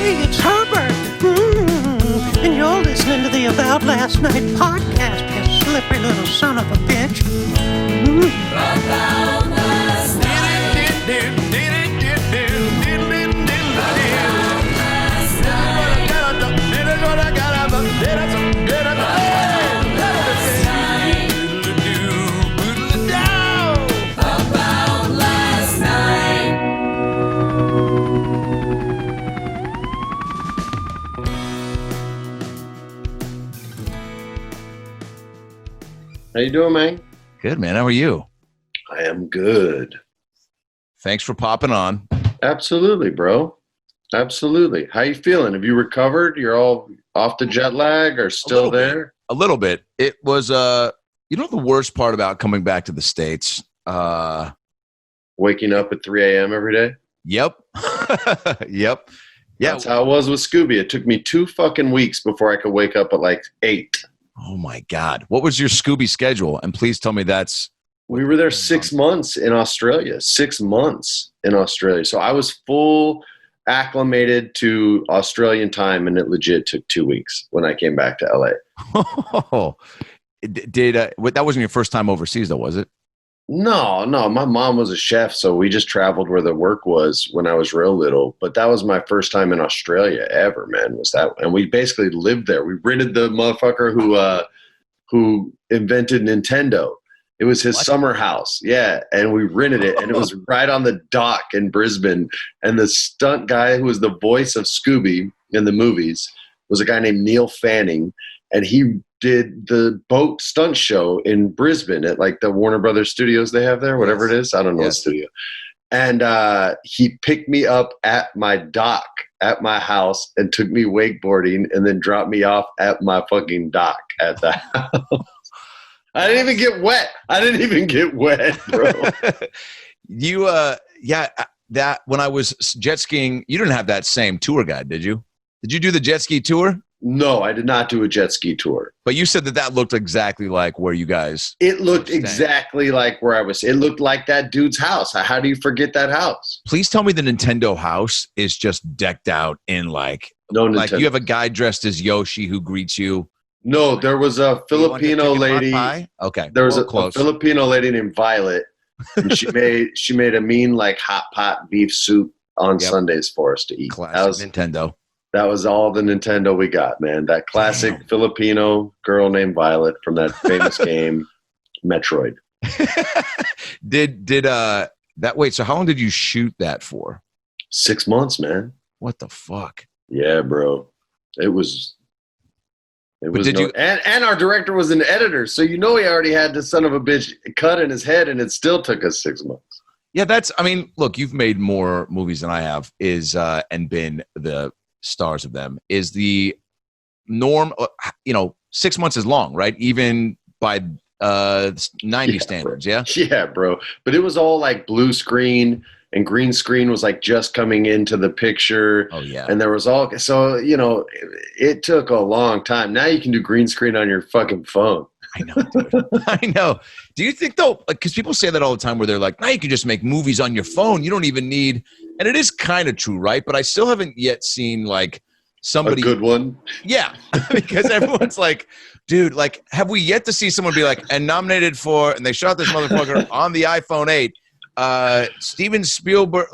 Hey, it's Herbert. And you're listening to the About Last Night podcast, you slippery little son of a bitch. About last night. How you doing, man? Good, man. How are you? I am good. Thanks for popping on. Absolutely, bro. Absolutely. How you feeling? Have you recovered? You're all off the jet lag or still there? A little bit. It was, you know, the worst part about coming back to the States? Waking up at 3 a.m. every day? Yep. Yep. Yeah. That's how it was with Scooby. It took me 2 fucking weeks before I could wake up at like 8. Oh, my God. What was your Scooby schedule? And please tell me that's... We were there 6 months in Australia. 6 months in Australia. So I was full acclimated to Australian time, and it legit took 2 weeks when I came back to LA. Oh, that wasn't your first time overseas, though, was it? No. My mom was a chef, so we just traveled where the work was when I was real little. But that was my first time in Australia ever, man, was that. And we basically lived there. We rented the motherfucker who invented Nintendo. It was his summer house. Yeah, and we rented it, and it was right on the dock in Brisbane. And the stunt guy who was the voice of Scooby in the movies was a guy named Neil Fanning, and he did the boat stunt show in Brisbane at like the Warner Brothers studios they have there, whatever it is. I don't know what studio. And he picked me up at my dock at my house and took me wakeboarding and then dropped me off at my fucking dock at the house. I didn't even get wet, bro. That when I was jet skiing, you didn't have that same tour guide, did you? Did you do the jet ski tour? No, I did not do a jet ski tour. But you said that looked exactly like where you guys... It looked exactly like where I was. It looked like that dude's house. How do you forget that house? Please tell me the Nintendo house is just decked out in like you have a guy dressed as Yoshi who greets you. No, there was a Filipino lady. Okay. There was a Filipino lady named Violet. And she made a mean like hot pot beef soup on Sundays for us to eat. Classic Nintendo. That was all the Nintendo we got, man. That classic Filipino girl named Violet from that famous game, Metroid. So how long did you shoot that for? 6 months, man. What the fuck? Yeah, bro. And our director was an editor, so you know he already had this son of a bitch cut in his head, and it still took us 6 months. Yeah, look, you've made more movies than I have, and been the stars of them. Is the norm, 6 months is long, right? Even by 90 standards, yeah? Yeah, bro. But it was all like blue screen, and green screen was like just coming into the picture. Oh, yeah. And there was it took a long time. Now you can do green screen on your fucking phone. I know, dude. I know. Do you think, though, because people say that all the time where they're like, now you can just make movies on your phone. You don't even need, and it is kind of true, right? But I still haven't yet seen like somebody. A good one? Yeah. Because everyone's like, dude, like, have we yet to see someone be like, and nominated for, and they shot this motherfucker on the iPhone 8. Steven Spielberg,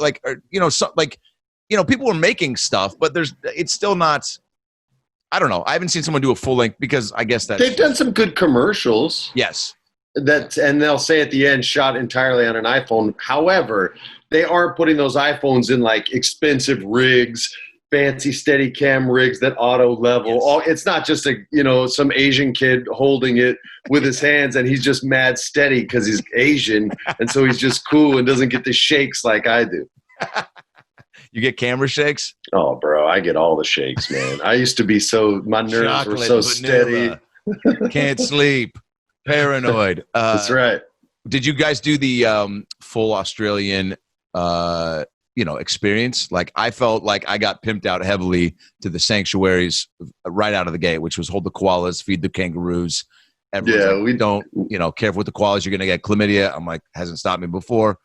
people were making stuff, but it's still not. I don't know. I haven't seen someone do a full length because I guess that they've done some good commercials. Yes, and they'll say at the end, shot entirely on an iPhone. However, they aren't putting those iPhones in like expensive rigs, fancy Steadicam rigs that auto level. Yes. It's not just some Asian kid holding it with his hands and he's just mad steady because he's Asian and so he's just cool and doesn't get the shakes like I do. You get camera shakes? Oh, bro, I get all the shakes, man. I used to be my nerves were so steady. Can't sleep. Paranoid. That's right. Did you guys do the full Australian experience? Like, I felt like I got pimped out heavily to the sanctuaries right out of the gate, which was hold the koalas, feed the kangaroos. We don't, careful with the koalas. You're going to get chlamydia. I'm like, hasn't stopped me before.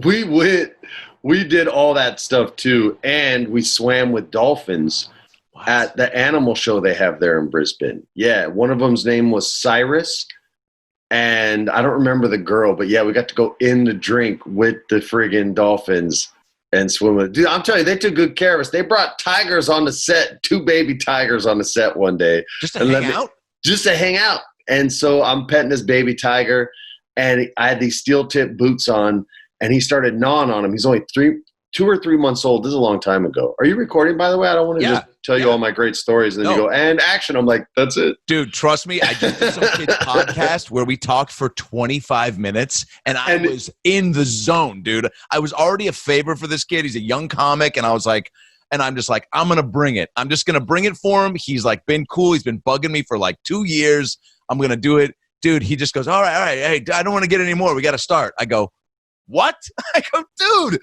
We we did all that stuff too, and we swam with dolphins at the animal show they have there in Brisbane. Yeah, one of them's name was Cyrus, and I don't remember the girl, but yeah, we got to go in the drink with the friggin' dolphins and swim with. Dude, I'm telling you, they took good care of us. They brought tigers on the set, 2 baby tigers on the set one day, just to hang out. Just to hang out. And so I'm petting this baby tiger, and I had these steel tip boots on, and he started gnawing on him. He's only 2 or 3 months old. This is a long time ago. Are you recording, by the way? I don't want to just tell you all my great stories. And then you go, and action. I'm like, that's it. Dude, trust me. I just did some kid's podcast where we talked for 25 minutes, and I was in the zone, dude. I was already a favorite for this kid. He's a young comic, and I was like, and I'm just like, I'm going to bring it. I'm just going to bring it for him. He's like been cool. He's been bugging me for like 2 years. I'm going to do it. Dude, he just goes, all right. Hey, I don't want to get any more. We got to start. I go, what? I go, dude,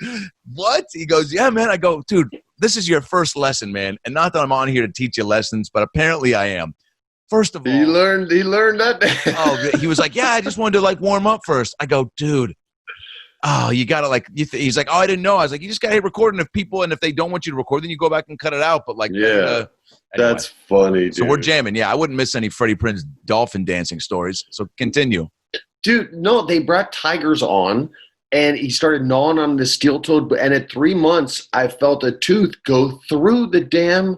what? He goes, yeah, man. I go, dude, this is your first lesson, man. And not that I'm on here to teach you lessons, but apparently I am. First of all. He learned that day. Oh, he was like, yeah, I just wanted to like warm up first. I go, dude. Oh, you got to like, he's like, oh, I didn't know. I was like, you just got to hit record. And if they don't want you to record, then you go back and cut it out. But like, yeah, anyway. That's funny, dude. So we're jamming. Yeah, I wouldn't miss any Freddie Prinze dolphin dancing stories. So continue. Dude, no, they brought tigers on, and he started gnawing on the steel toe. And at 3 months, I felt a tooth go through the damn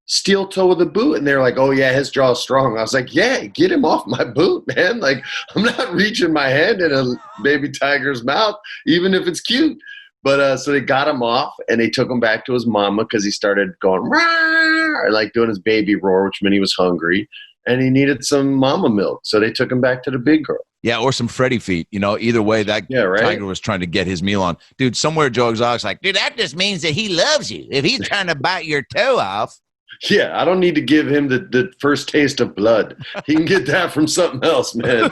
steel toe of the boot. And they're like, oh, yeah, his jaw's strong. I was like, yeah, get him off my boot, man. Like, I'm not reaching my hand in a baby tiger's mouth, even if it's cute. But so they got him off, and they took him back to his mama because he started going, Rawr! Like doing his baby roar, which meant he was hungry, and he needed some mama milk. So they took him back to the big girl. Yeah, or some Freddie feet. You know, either way, that tiger was trying to get his meal on. Dude, somewhere Joe Exotic's like, dude, that just means that he loves you. If he's trying to bite your toe off. Yeah, I don't need to give him the first taste of blood. He can get that from something else, man.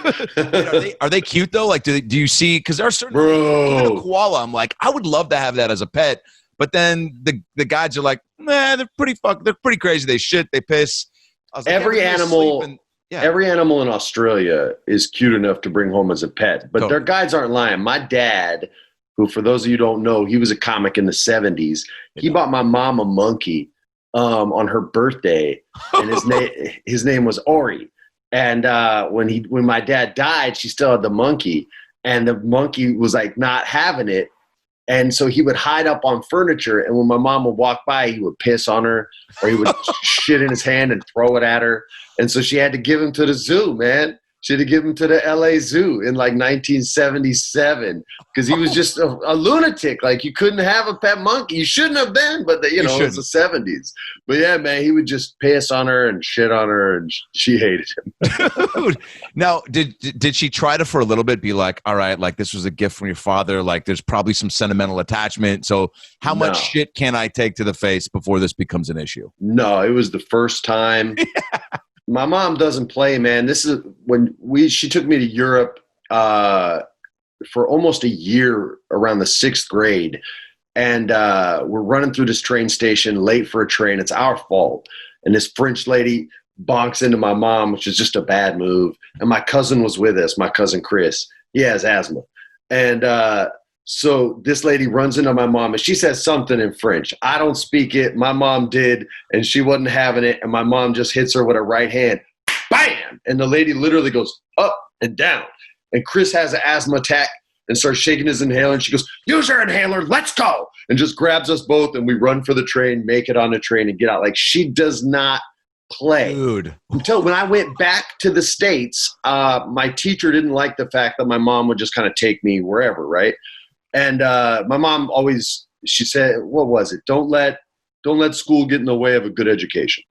Are they cute though? Like, do you see? Because there are certain even a koala. I'm like, I would love to have that as a pet. But then the guys are like, nah, they're pretty crazy. They shit, they piss. I was like, every animal in Australia is cute enough to bring home as a pet. But their guides aren't lying. My dad, who for those of you who don't know, he was a comic in the 70s. He bought my mom a monkey on her birthday, and his name was Ori. And when my dad died, she still had the monkey, and the monkey was like not having it. And so he would hide up on furniture, and when my mom would walk by, he would piss on her, or he would shit in his hand and throw it at her. And so she had to give him to the zoo, man. She had to give him to the LA Zoo in like 1977 because he was just a lunatic. Like, you couldn't have a pet monkey. You shouldn't have been, but it was the 70s. But yeah, man, he would just piss on her and shit on her, and she hated him. Dude, now, did she try to for a little bit be like, all right, like this was a gift from your father. Like, there's probably some sentimental attachment. So how much shit can I take to the face before this becomes an issue? No, it was the first time. My mom doesn't play, man. This is when she took me to Europe for almost a year around the 6th grade. And we're running through this train station late for a train. It's our fault. And this French lady bonks into my mom, which is just a bad move. And my cousin was with us, my cousin Chris. He has asthma. And so this lady runs into my mom, and she says something in French. I don't speak it. My mom did, and she wasn't having it. And my mom just hits her with her right hand. Bam! And the lady literally goes up and down. And Chris has an asthma attack and starts shaking his inhaler. And she goes, use your inhaler. Let's go. And just grabs us both, and we run for the train, make it on the train, and get out. Like, she does not play. Dude. Until when I went back to the States, my teacher didn't like the fact that my mom would just kind of take me wherever, right? And my mom always, she said, what was it? Don't let school get in the way of a good education.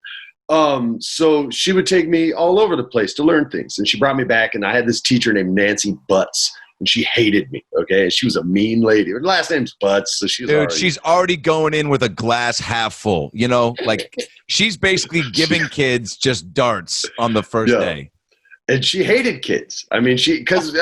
So she would take me all over the place to learn things. And she brought me back, and I had this teacher named Nancy Butts, and she hated me. Okay. And she was a mean lady. Her last name's Butts. So she's already going in with a glass half full, you know, like she's basically giving kids just darts on the first day. And she hated kids. I mean, because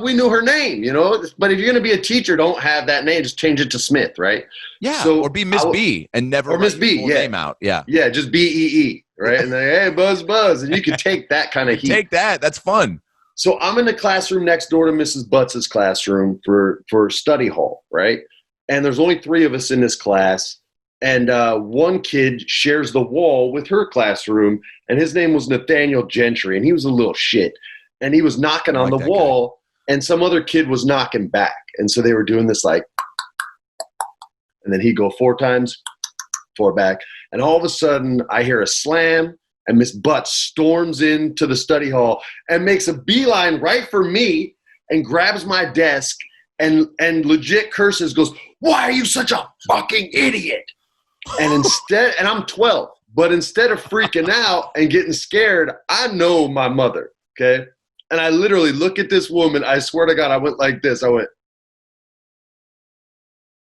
we knew her name, you know. But if you're going to be a teacher, don't have that name. Just change it to Smith, right? Yeah. So, or be Miss B and never or Miss B. Yeah. Name out. Yeah. Yeah. Just BEE, right? And then, hey, Buzz, and you can take that kind of heat. Take that. That's fun. So I'm in the classroom next door to Mrs. Butts's classroom for study hall, right? and there's only 3 of us in this class. And one kid shares the wall with her classroom, and his name was Nathaniel Gentry, and he was a little shit. And he was knocking on the wall, and some other kid was knocking back. And so they were doing this like, and then he'd go 4 times, 4 back. And all of a sudden, I hear a slam, and Miss Butts storms into the study hall and makes a beeline right for me and grabs my desk and legit curses, goes, "Why are you such a fucking idiot?" And and I'm 12, but instead of freaking out and getting scared, I know my mother, okay? And I literally look at this woman. I swear to God, I went like this. I went,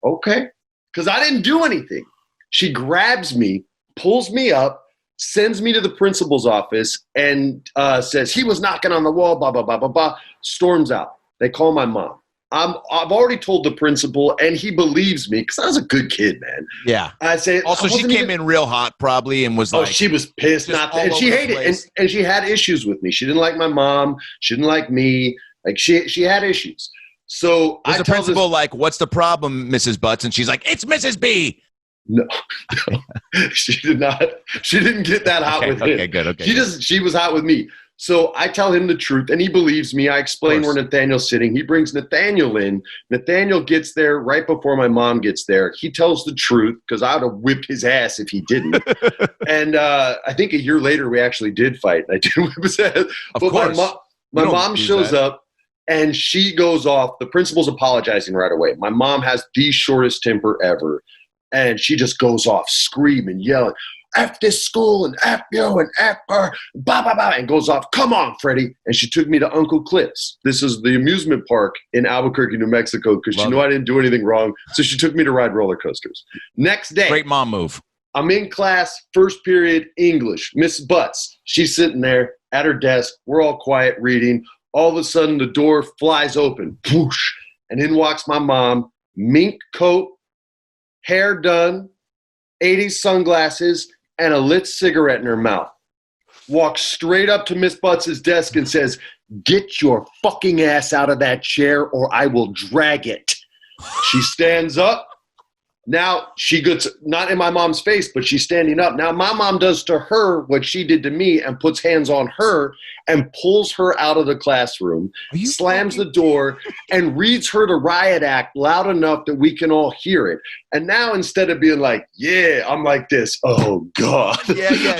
okay. Because I didn't do anything. She grabs me, pulls me up, sends me to the principal's office, and says, "He was knocking on the wall, blah, blah, blah, blah, blah." Storms out. They call my mom. I've already told the principal, and he believes me because I was a good kid, man. Yeah. I say, also, she came in real hot probably and was like, she was pissed. And she hated it. And she had issues with me. She didn't like my mom. She didn't like me. Like, she had issues. So was the principal like, "What's the problem, Mrs. Butts?" And she's like, "It's Mrs. B." No, she did not. She didn't get that hot with him. Okay, good. Okay, she was hot with me. So I tell him the truth, and he believes me. I explain where Nathaniel's sitting. He brings Nathaniel in. Nathaniel gets there right before my mom gets there. He tells the truth because I would have whipped his ass if he didn't. And I think a year later we actually did fight. I did whip his ass. Of course. My mom shows up, and she goes off. The principal's apologizing right away. My mom has the shortest temper ever, and she just goes off screaming, yelling, "F this school and F you and F her, blah, blah, blah," and goes off, "Come on, Freddie." And she took me to Uncle Cliff's. This is the amusement park in Albuquerque, New Mexico, because she knew I didn't do anything wrong. So she took me to ride roller coasters. Next day. Great mom move. I'm in class, first period, English. Miss Butts, she's sitting there at her desk. We're all quiet reading. All of a sudden, the door flies open. Whoosh. And in walks my mom, mink coat, hair done, 80s sunglasses, and a lit cigarette in her mouth. Walks straight up to Miss Butts' desk and says, "Get your fucking ass out of that chair or I will drag it." She stands up. Now she gets, not in my mom's face, but she's standing up. Now my mom does to her what she did to me and puts hands on her and pulls her out of the classroom, slams the door, and reads her the riot act loud enough that we can all hear it. And now instead of being like, "Yeah," I'm like this, "Oh, God." Yeah.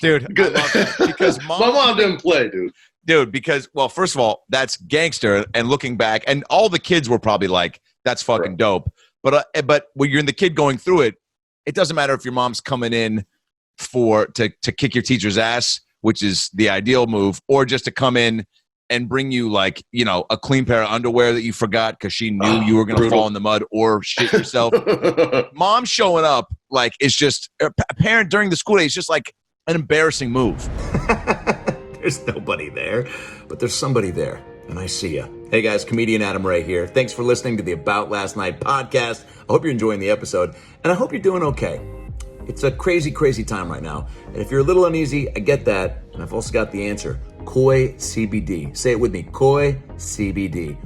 Dude, I love that. Because my mom didn't play, dude. Dude, because, well, first of all, that's gangster. And looking back, and all the kids were probably like, "That's fucking dope." But when you're in the kid going through it, it doesn't matter if your mom's coming in to kick your teacher's ass, which is the ideal move, or just to come in and bring you like, a clean pair of underwear that you forgot because she knew you were going to fall in the mud or shit yourself. Mom showing up like is just a parent during the school day is just like an embarrassing move. There's nobody there, but there's somebody there. And I see ya. Hey guys, comedian Adam Ray here. Thanks for listening to the About Last Night podcast. I hope you're enjoying the episode, and I hope you're doing okay. It's a crazy, crazy time right now. And if you're a little uneasy, I get that. And I've also got the answer. Koi CBD. Say it with me. Koi CBD.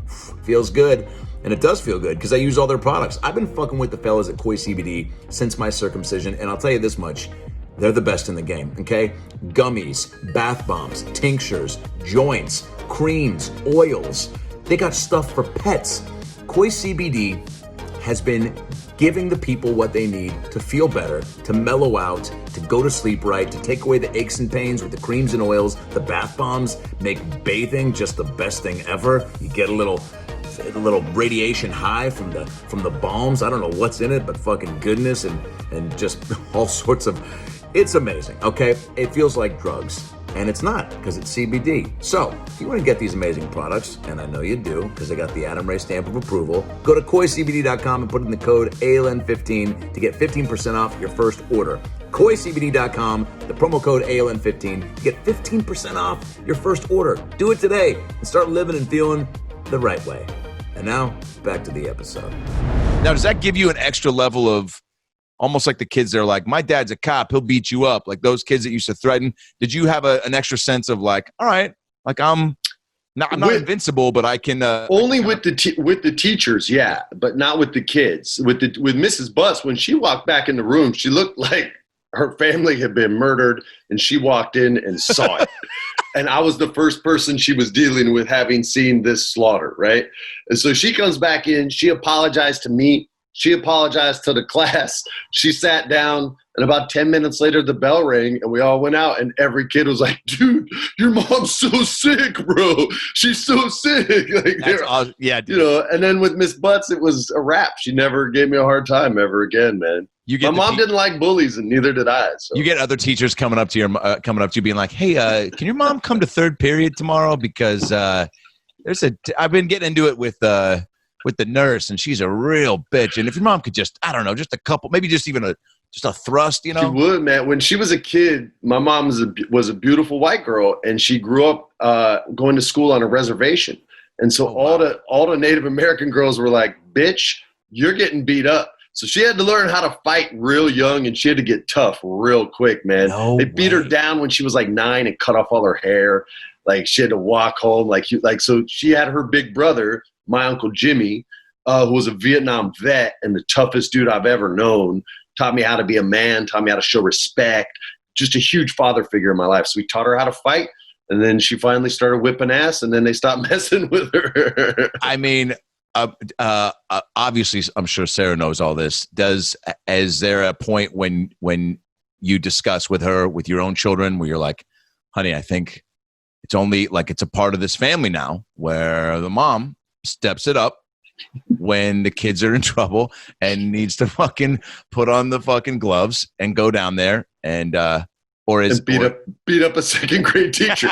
Feels good. And it does feel good because I use all their products. I've been fucking with the fellas at Koi CBD since my circumcision. And I'll tell you this much. They're the best in the game, okay? Gummies, bath bombs, tinctures, joints, creams, oils. They got stuff for pets. Koi CBD has been giving the people what they need to feel better, to mellow out, to go to sleep right, to take away the aches and pains with the creams and oils. The bath bombs make bathing just the best thing ever. You get a little radiation high from the balms. I don't know what's in it, but fucking goodness and just all sorts of... It's amazing, okay? It feels like drugs. And it's not, because it's CBD. So, if you want to get these amazing products, and I know you do, because I got the Adam Ray stamp of approval, go to koicbd.com and put in the code ALN15 to get 15% off your first order. koicbd.com, the promo code ALN15 to get 15% off your first order. Do it today and start living and feeling the right way. And now, back to the episode. Now, does that give you an extra level of almost like the kids that are like, "My dad's a cop, he'll beat you up," like those kids that used to threaten? Did you have an extra sense of like, all right, like I'm No, I'm not invincible, but I can. Only with the teachers, yeah, but not with the kids. With Mrs. Bus, when she walked back in the room, she looked like her family had been murdered, and she walked in and saw it. And I was the first person she was dealing with, having seen this slaughter, right? And so she comes back in. She apologized to me. She apologized to the class. She sat down, and about 10 minutes later, the bell rang, and we all went out, and every kid was like, dude, your mom's so sick, bro. She's so sick. Like, That's awesome. Yeah, dude. You know, and then with Miss Butts, it was a wrap. She never gave me a hard time ever again, man. My mom didn't like bullies, and neither did I. So. You get other teachers coming up to you, being like, "Hey, can your mom come to third period tomorrow? Because I've been getting into it with the nurse, and she's a real bitch. And if your mom could just, I don't know, just a couple, maybe just even a thrust, you know." She would, man. When she was a kid, my mom was a beautiful white girl, and she grew up going to school on a reservation, and so all the Native American girls were like, "Bitch, you're getting beat up." So she had to learn how to fight real young, and she had to get tough real quick, man. They beat her down when she was like 9 and cut off all her hair. Like, she had to walk home. So she had her big brother, my Uncle Jimmy, who was a Vietnam vet and the toughest dude I've ever known, taught me how to be a man, taught me how to show respect, just a huge father figure in my life. So we taught her how to fight, and then she finally started whipping ass, and then they stopped messing with her. I mean, obviously, I'm sure Sarah knows all this. Is there a point when you discuss with her, with your own children, where you're like, honey, I think it's only like it's a part of this family now, where the mom steps it up when the kids are in trouble and needs to fucking put on the fucking gloves and go down there and beat up a second grade teacher.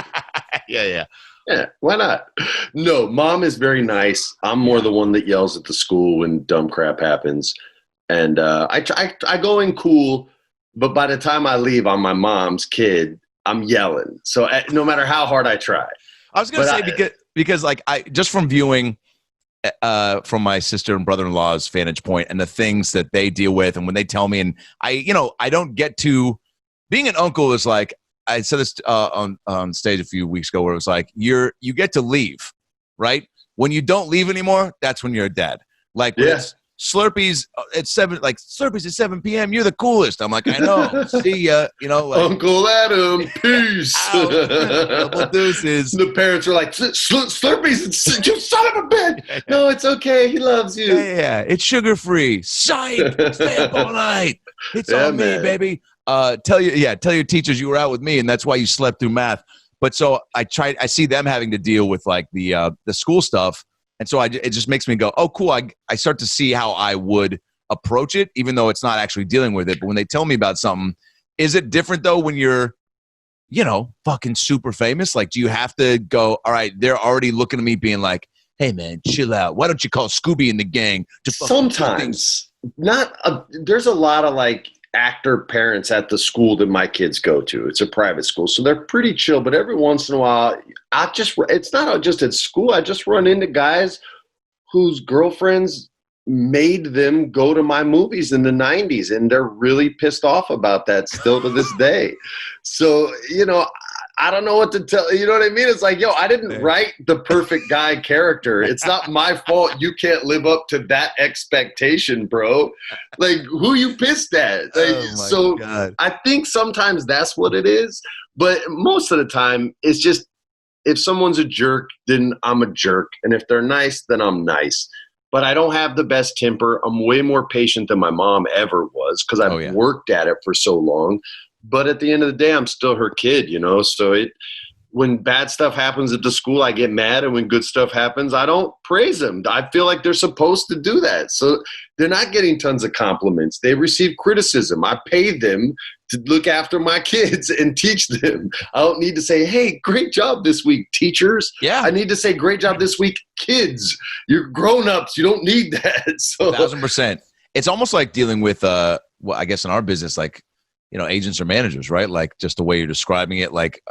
Yeah, why not? No, mom is very nice. I'm more the one that yells at the school when dumb crap happens. And I go in cool, but by the time I leave, I'm my mom's kid. I'm yelling. So no matter how hard I try. I was going to say, because like I just from viewing from my sister and brother-in-law's vantage point and the things that they deal with, and when they tell me, and I don't get to being an uncle is like, I said this on stage a few weeks ago, where it was like, you get to leave, right? When you don't leave anymore, that's when you're a dad. Like, when it's Slurpees at 7, like Slurpees at 7 p.m. You're the coolest. I'm like, I know. See ya. You know, like, Uncle Adam, peace. Double deuces. The parents are like, Slurpees, you son of a bitch. No, it's okay. He loves you. Yeah. It's sugar free. Psych. Stay up all night. It's on me, baby. Tell your teachers you were out with me, and that's why you slept through math. But so I see them having to deal with like the school stuff. And so it just makes me go, oh, cool. I start to see how I would approach it, even though it's not actually dealing with it. But when they tell me about something, is it different though when you're, fucking super famous? Like, do you have to go, all right, they're already looking at me being like, hey, man, chill out. Why don't you call Scooby and the gang to sometimes there's a lot of like actor parents at the school that my kids go to. It's a private school, so they're pretty chill. But every once in a while, it's not just at school. I just run into guys whose girlfriends made them go to my movies in the 90s, and they're really pissed off about that still to this day. So, I don't know what to tell. You know what I mean? It's like, I didn't write the perfect guy character. It's not my fault you can't live up to that expectation, bro. Like, who you pissed at? Like, God. I think sometimes that's what it is. But most of the time, it's just, if someone's a jerk, then I'm a jerk. And if they're nice, then I'm nice. But I don't have the best temper. I'm way more patient than my mom ever was, because I've worked at it for so long. But at the end of the day, I'm still her kid, So when bad stuff happens at the school, I get mad. And when good stuff happens, I don't praise them. I feel like they're supposed to do that. So they're not getting tons of compliments. They receive criticism. I pay them to look after my kids and teach them. I don't need to say, hey, great job this week, teachers. Yeah. I need to say, great job this week, kids. You're grown-ups. You don't need that. So 1,000%. It's almost like dealing with, I guess in our business, like, agents or managers, right? Like, just the way you're describing it. Like,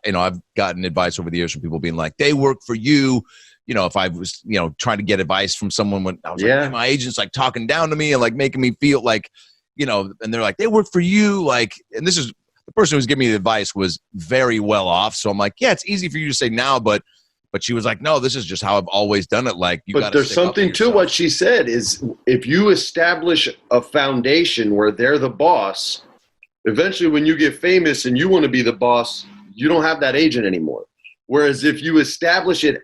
I've gotten advice over the years from people being like, they work for you. If I was, trying to get advice from someone when I was like, my agent's like talking down to me and like making me feel like, and they're like, they work for you. Like, and this is the person who's giving me the advice was very well off. So I'm like, yeah, it's easy for you to say now, but But she was like, no, this is just how I've always done it. Like, you got to. But there's something to what she said is if you establish a foundation where they're the boss, eventually when you get famous and you want to be the boss, you don't have that agent anymore. Whereas if you establish it,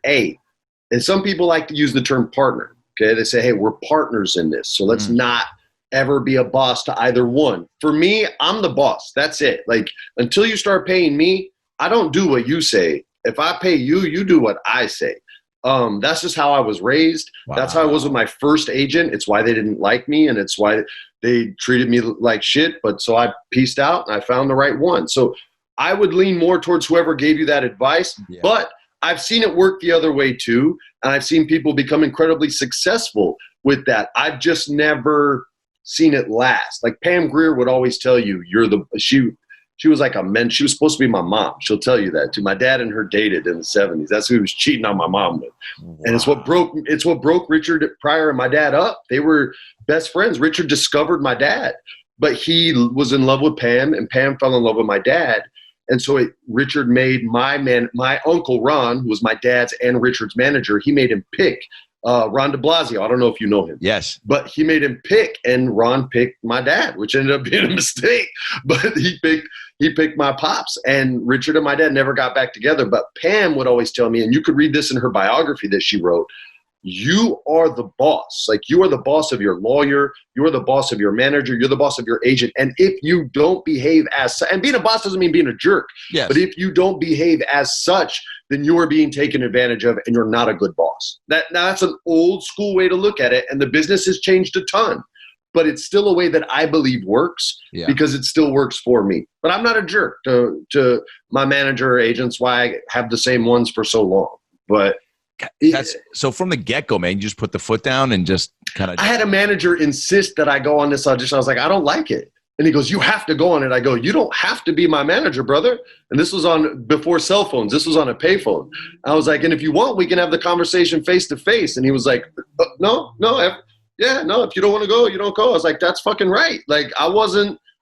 and some people like to use the term partner. Okay, they say, hey, we're partners in this. So let's not ever be a boss to either one. For me, I'm the boss. That's it. Like, until you start paying me, I don't do what you say. If I pay you, you do what I say. That's just how I was raised. Wow. That's how I was with my first agent. It's why they didn't like me, and it's why they treated me like shit. But so I pieced out, and I found the right one. So I would lean more towards whoever gave you that advice. Yeah. But I've seen it work the other way too, and I've seen people become incredibly successful with that. I've just never seen it last. Like Pam Grier would always tell you, she was like she was supposed to be my mom. She'll tell you that too. My dad and her dated in the 70s. That's who he was cheating on my mom with. Wow. And it's what broke Richard Pryor and my dad up. They were best friends. Richard discovered my dad, but he was in love with Pam, and Pam fell in love with my dad. And so Richard made my uncle Ron, who was my dad's and Richard's manager, he made him pick Ron de Blasio. I don't know if you know him. Yes. But he made him pick, and Ron picked my dad, which ended up being a mistake. But he picked my pops, and Richard and my dad never got back together. But Pam would always tell me, and you could read this in her biography that she wrote, you are the boss. Like, you are the boss of your lawyer. You are the boss of your manager. You're the boss of your agent. And if you don't behave as – and being a boss doesn't mean being a jerk. Yes. But if you don't behave as such, then you are being taken advantage of, and you're not a good boss. Now, that's an old school way to look at it, and the business has changed a ton. But it's still a way that I believe works because it still works for me. But I'm not a jerk to my manager or agents, why I have the same ones for so long. But – so from the get-go, man, you just put the foot down and just kind of. I had a manager insist that I go on this audition. I was like, I don't like it. And he goes, you have to go on it. I go, you don't have to be my manager, brother. And this was on before cell phones. This was on a payphone. I was like, and if you want, we can have the conversation face to face. And he was like, no, if you don't want to go, you don't go. I was like, that's fucking right. Like,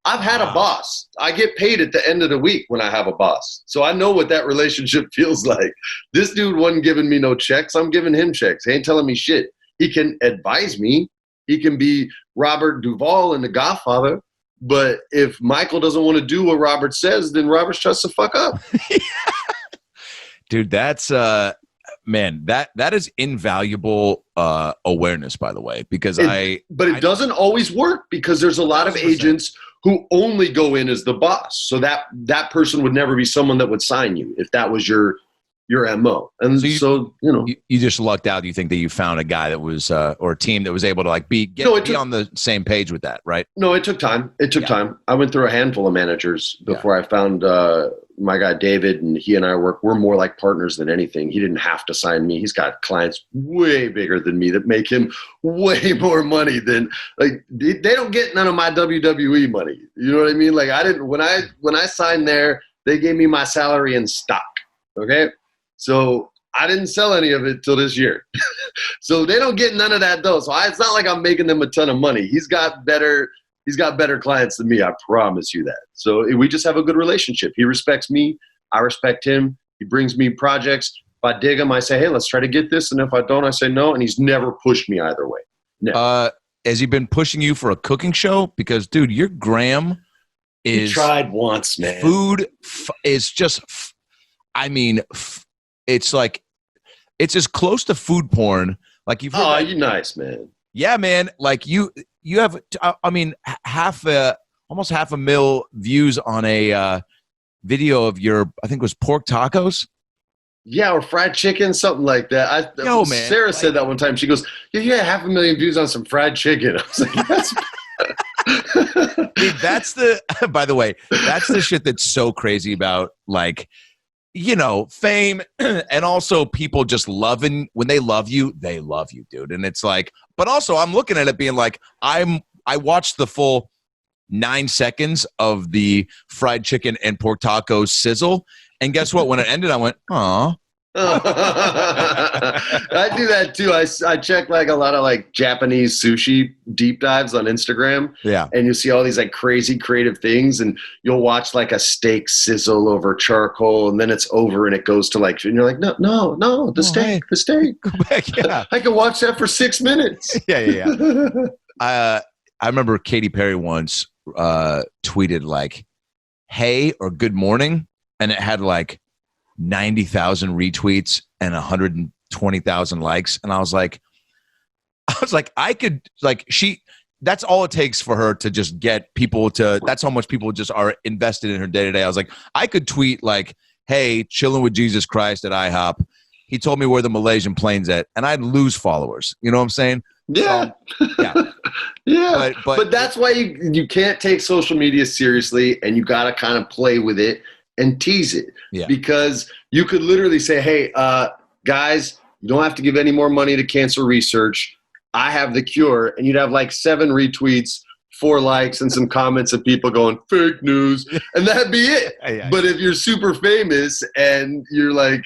I've had a boss. I get paid at the end of the week when I have a boss. So I know what that relationship feels like. This dude wasn't giving me no checks. I'm giving him checks. He ain't telling me shit. He can advise me. He can be Robert Duvall in The Godfather. But if Michael doesn't want to do what Robert says, then Robert shuts the fuck up. Dude, that's man, that is invaluable awareness, by the way, because But it doesn't always work, because there's a lot 100%. Of agents who only go in as the boss. So that person would never be someone that would sign you if that was your MO. And so you just lucked out. You think that you found a guy that was or a team that was able to like be on the same page with that, right? No, it took time. Time. I went through a handful of managers before I found my guy David, and he and I we're more like partners than anything. He didn't have to sign me. He's got clients way bigger than me that make him way more money than they don't get none of my WWE money. You know what I mean? Like, I didn't when I signed there, they gave me my salary in stock. Okay. So I didn't sell any of it till this year. So they don't get none of that though. So it's not like I'm making them a ton of money. He's got better clients than me. I promise you that. So we just have a good relationship. He respects me. I respect him. He brings me projects. If I dig him, I say, hey, let's try to get this. And if I don't, I say no. And he's never pushed me either way. Never. Has he been pushing you for a cooking show? Because, dude, your gram is. He tried once, man. Food is just, it's like, it's as close to food porn. Like you've. Oh, you're nice, man. Yeah, man. Like you have, almost 500,000 views on a video of your, I think it was pork tacos. Yeah, or fried chicken, something like that. Man. Sarah said that one time. She goes, you had 500,000 views on some fried chicken. I was like, yes. Dude, by the way, that's the shit that's so crazy about, like, fame and also people just loving. When they love you, dude. And it's like, but also I'm looking at it being like, I watched the full 9 seconds of the fried chicken and pork tacos sizzle. And guess what? When it ended, I went, aw. I do that too. I check like a lot of like Japanese sushi deep dives on Instagram. Yeah. And you see all these like crazy creative things, and you'll watch like a steak sizzle over charcoal, and then it's over and it goes to like, and you're like, no, the steak. Go back. Yeah. I can watch that for 6 minutes. Yeah. I remember Katy Perry once tweeted like, hey, or good morning. And it had like 90,000 retweets and 120,000 likes. And I was like, I could like, that's all it takes for her to just get people to, that's how much people just are invested in her day to day. I was like, I could tweet like, hey, chilling with Jesus Christ at IHOP. He told me where the Malaysian plane's at, and I'd lose followers. You know what I'm saying? Yeah. Yeah. Yeah. But that's why you can't take social media seriously, and you got to kind of play with it and tease it. Yeah. Because you could literally say, hey, guys, you don't have to give any more money to cancer research. I have the cure. And you'd have like 7 retweets, 4 likes, and some comments of people going, fake news. And that'd be it. Yeah. But if you're super famous and you're like,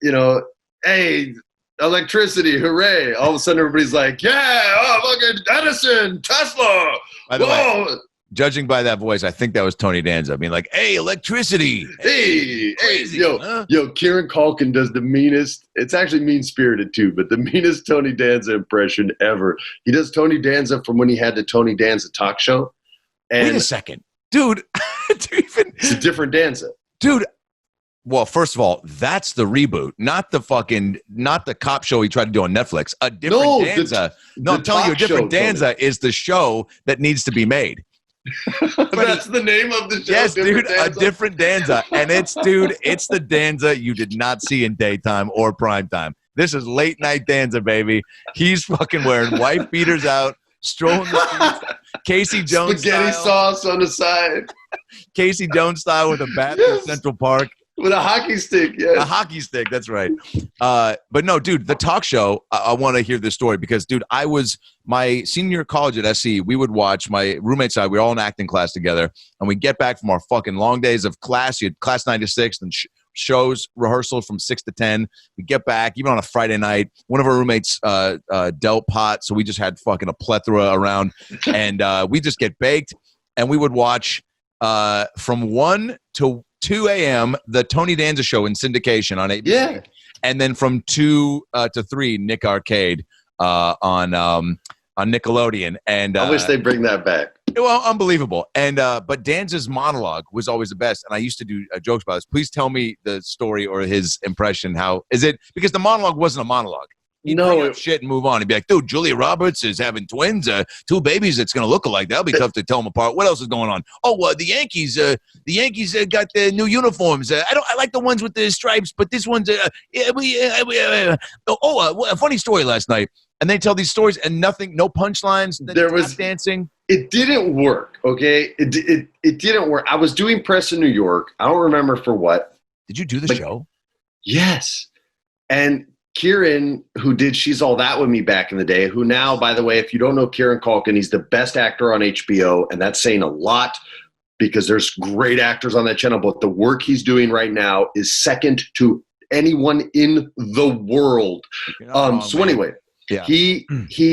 you know, hey, electricity, hooray. All of a sudden everybody's like, yeah, oh, fucking Edison, Tesla. By the whoa. way, judging by that voice, I think that was Tony Danza. I mean, like, hey, electricity. Hey, Crazy, yo, huh? Kieran Culkin does the meanest, it's actually mean-spirited too, but the meanest Tony Danza impression ever. He does Tony Danza from when he had the Tony Danza talk show. And Wait a second. Dude, it's a different Danza. Dude, well, first of all, that's the reboot, not the cop show he tried to do on Netflix. A different Danza. I'm telling you, a different Danza is the show that needs to be made. That's the name of the show. Yes, dude, a different Danza. And it's the Danza you did not see in daytime or prime time. This is late night Danza, baby. He's fucking wearing white beaters out, strolling the streets. Casey Jones spaghetti sauce on the side. Casey Jones style with a bat in Central Park. With a hockey stick, yes. A hockey stick, that's right. But no, dude, the talk show, I want to hear this story because, dude, I was my senior year of college at SC. We would watch, my roommates and I, we were all in acting class together, and we get back from our fucking long days of class. You had class 9 to 6 and shows, rehearsals from 6 to 10. We get back, even on a Friday night. One of our roommates dealt pot, so we just had fucking a plethora around, and we just get baked, and we would watch from 1 to 2 a.m. the Tony Danza show in syndication on ABC. Yeah. And then from 2 to 3, Nick Arcade on Nickelodeon. And I wish they'd bring that back. Well, unbelievable. And but Danza's monologue was always the best. And I used to do jokes about this. Please tell me the story or his impression. How is it? Because the monologue wasn't a monologue. He'd bring up shit and move on. He'd be like, dude, Julia Roberts is having twins, 2 babies that's going to look alike. That'll be tough to tell them apart. What else is going on? Oh, the Yankees got the new uniforms. I like the ones with the stripes, but this one's, a funny story last night. And they tell these stories and nothing, no punchlines. There was dancing. It didn't work, okay? It didn't work. I was doing press in New York. I don't remember for what. Did you do the show? Yes. And Kieran, who did She's All That With Me back in the day, who now, by the way, if you don't know Kieran Culkin, he's the best actor on HBO, and that's saying a lot because there's great actors on that channel, but the work he's doing right now is second to anyone in the world. Anyway, yeah. He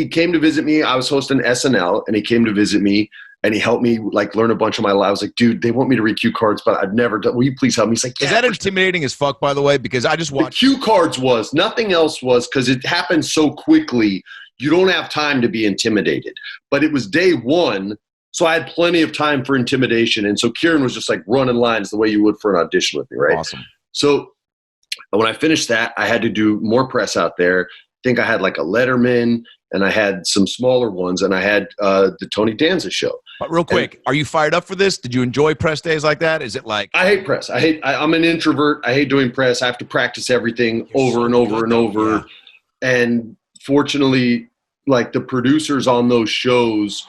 came to visit me. I was hosting SNL, and he came to visit me, and he helped me like learn a bunch of my life. I was like, dude, they want me to read cue cards, but I've never done. Will you please help me? He's like, yeah, is that intimidating as fuck, by the way? Because I just watched. The cue cards was. Nothing else was, because it happened so quickly. You don't have time to be intimidated. But it was day 1, so I had plenty of time for intimidation. And so Kieran was just like running lines the way you would for an audition with me, right? Awesome. So when I finished that, I had to do more press out there. I think I had like a Letterman, and I had some smaller ones, and I had the Tony Danza show. But real quick, are you fired up for this? Did you enjoy press days like that? Is it like... I hate press. I'm an introvert. I hate doing press. I have to practice everything over and over and over. Yeah. And fortunately, like the producers on those shows,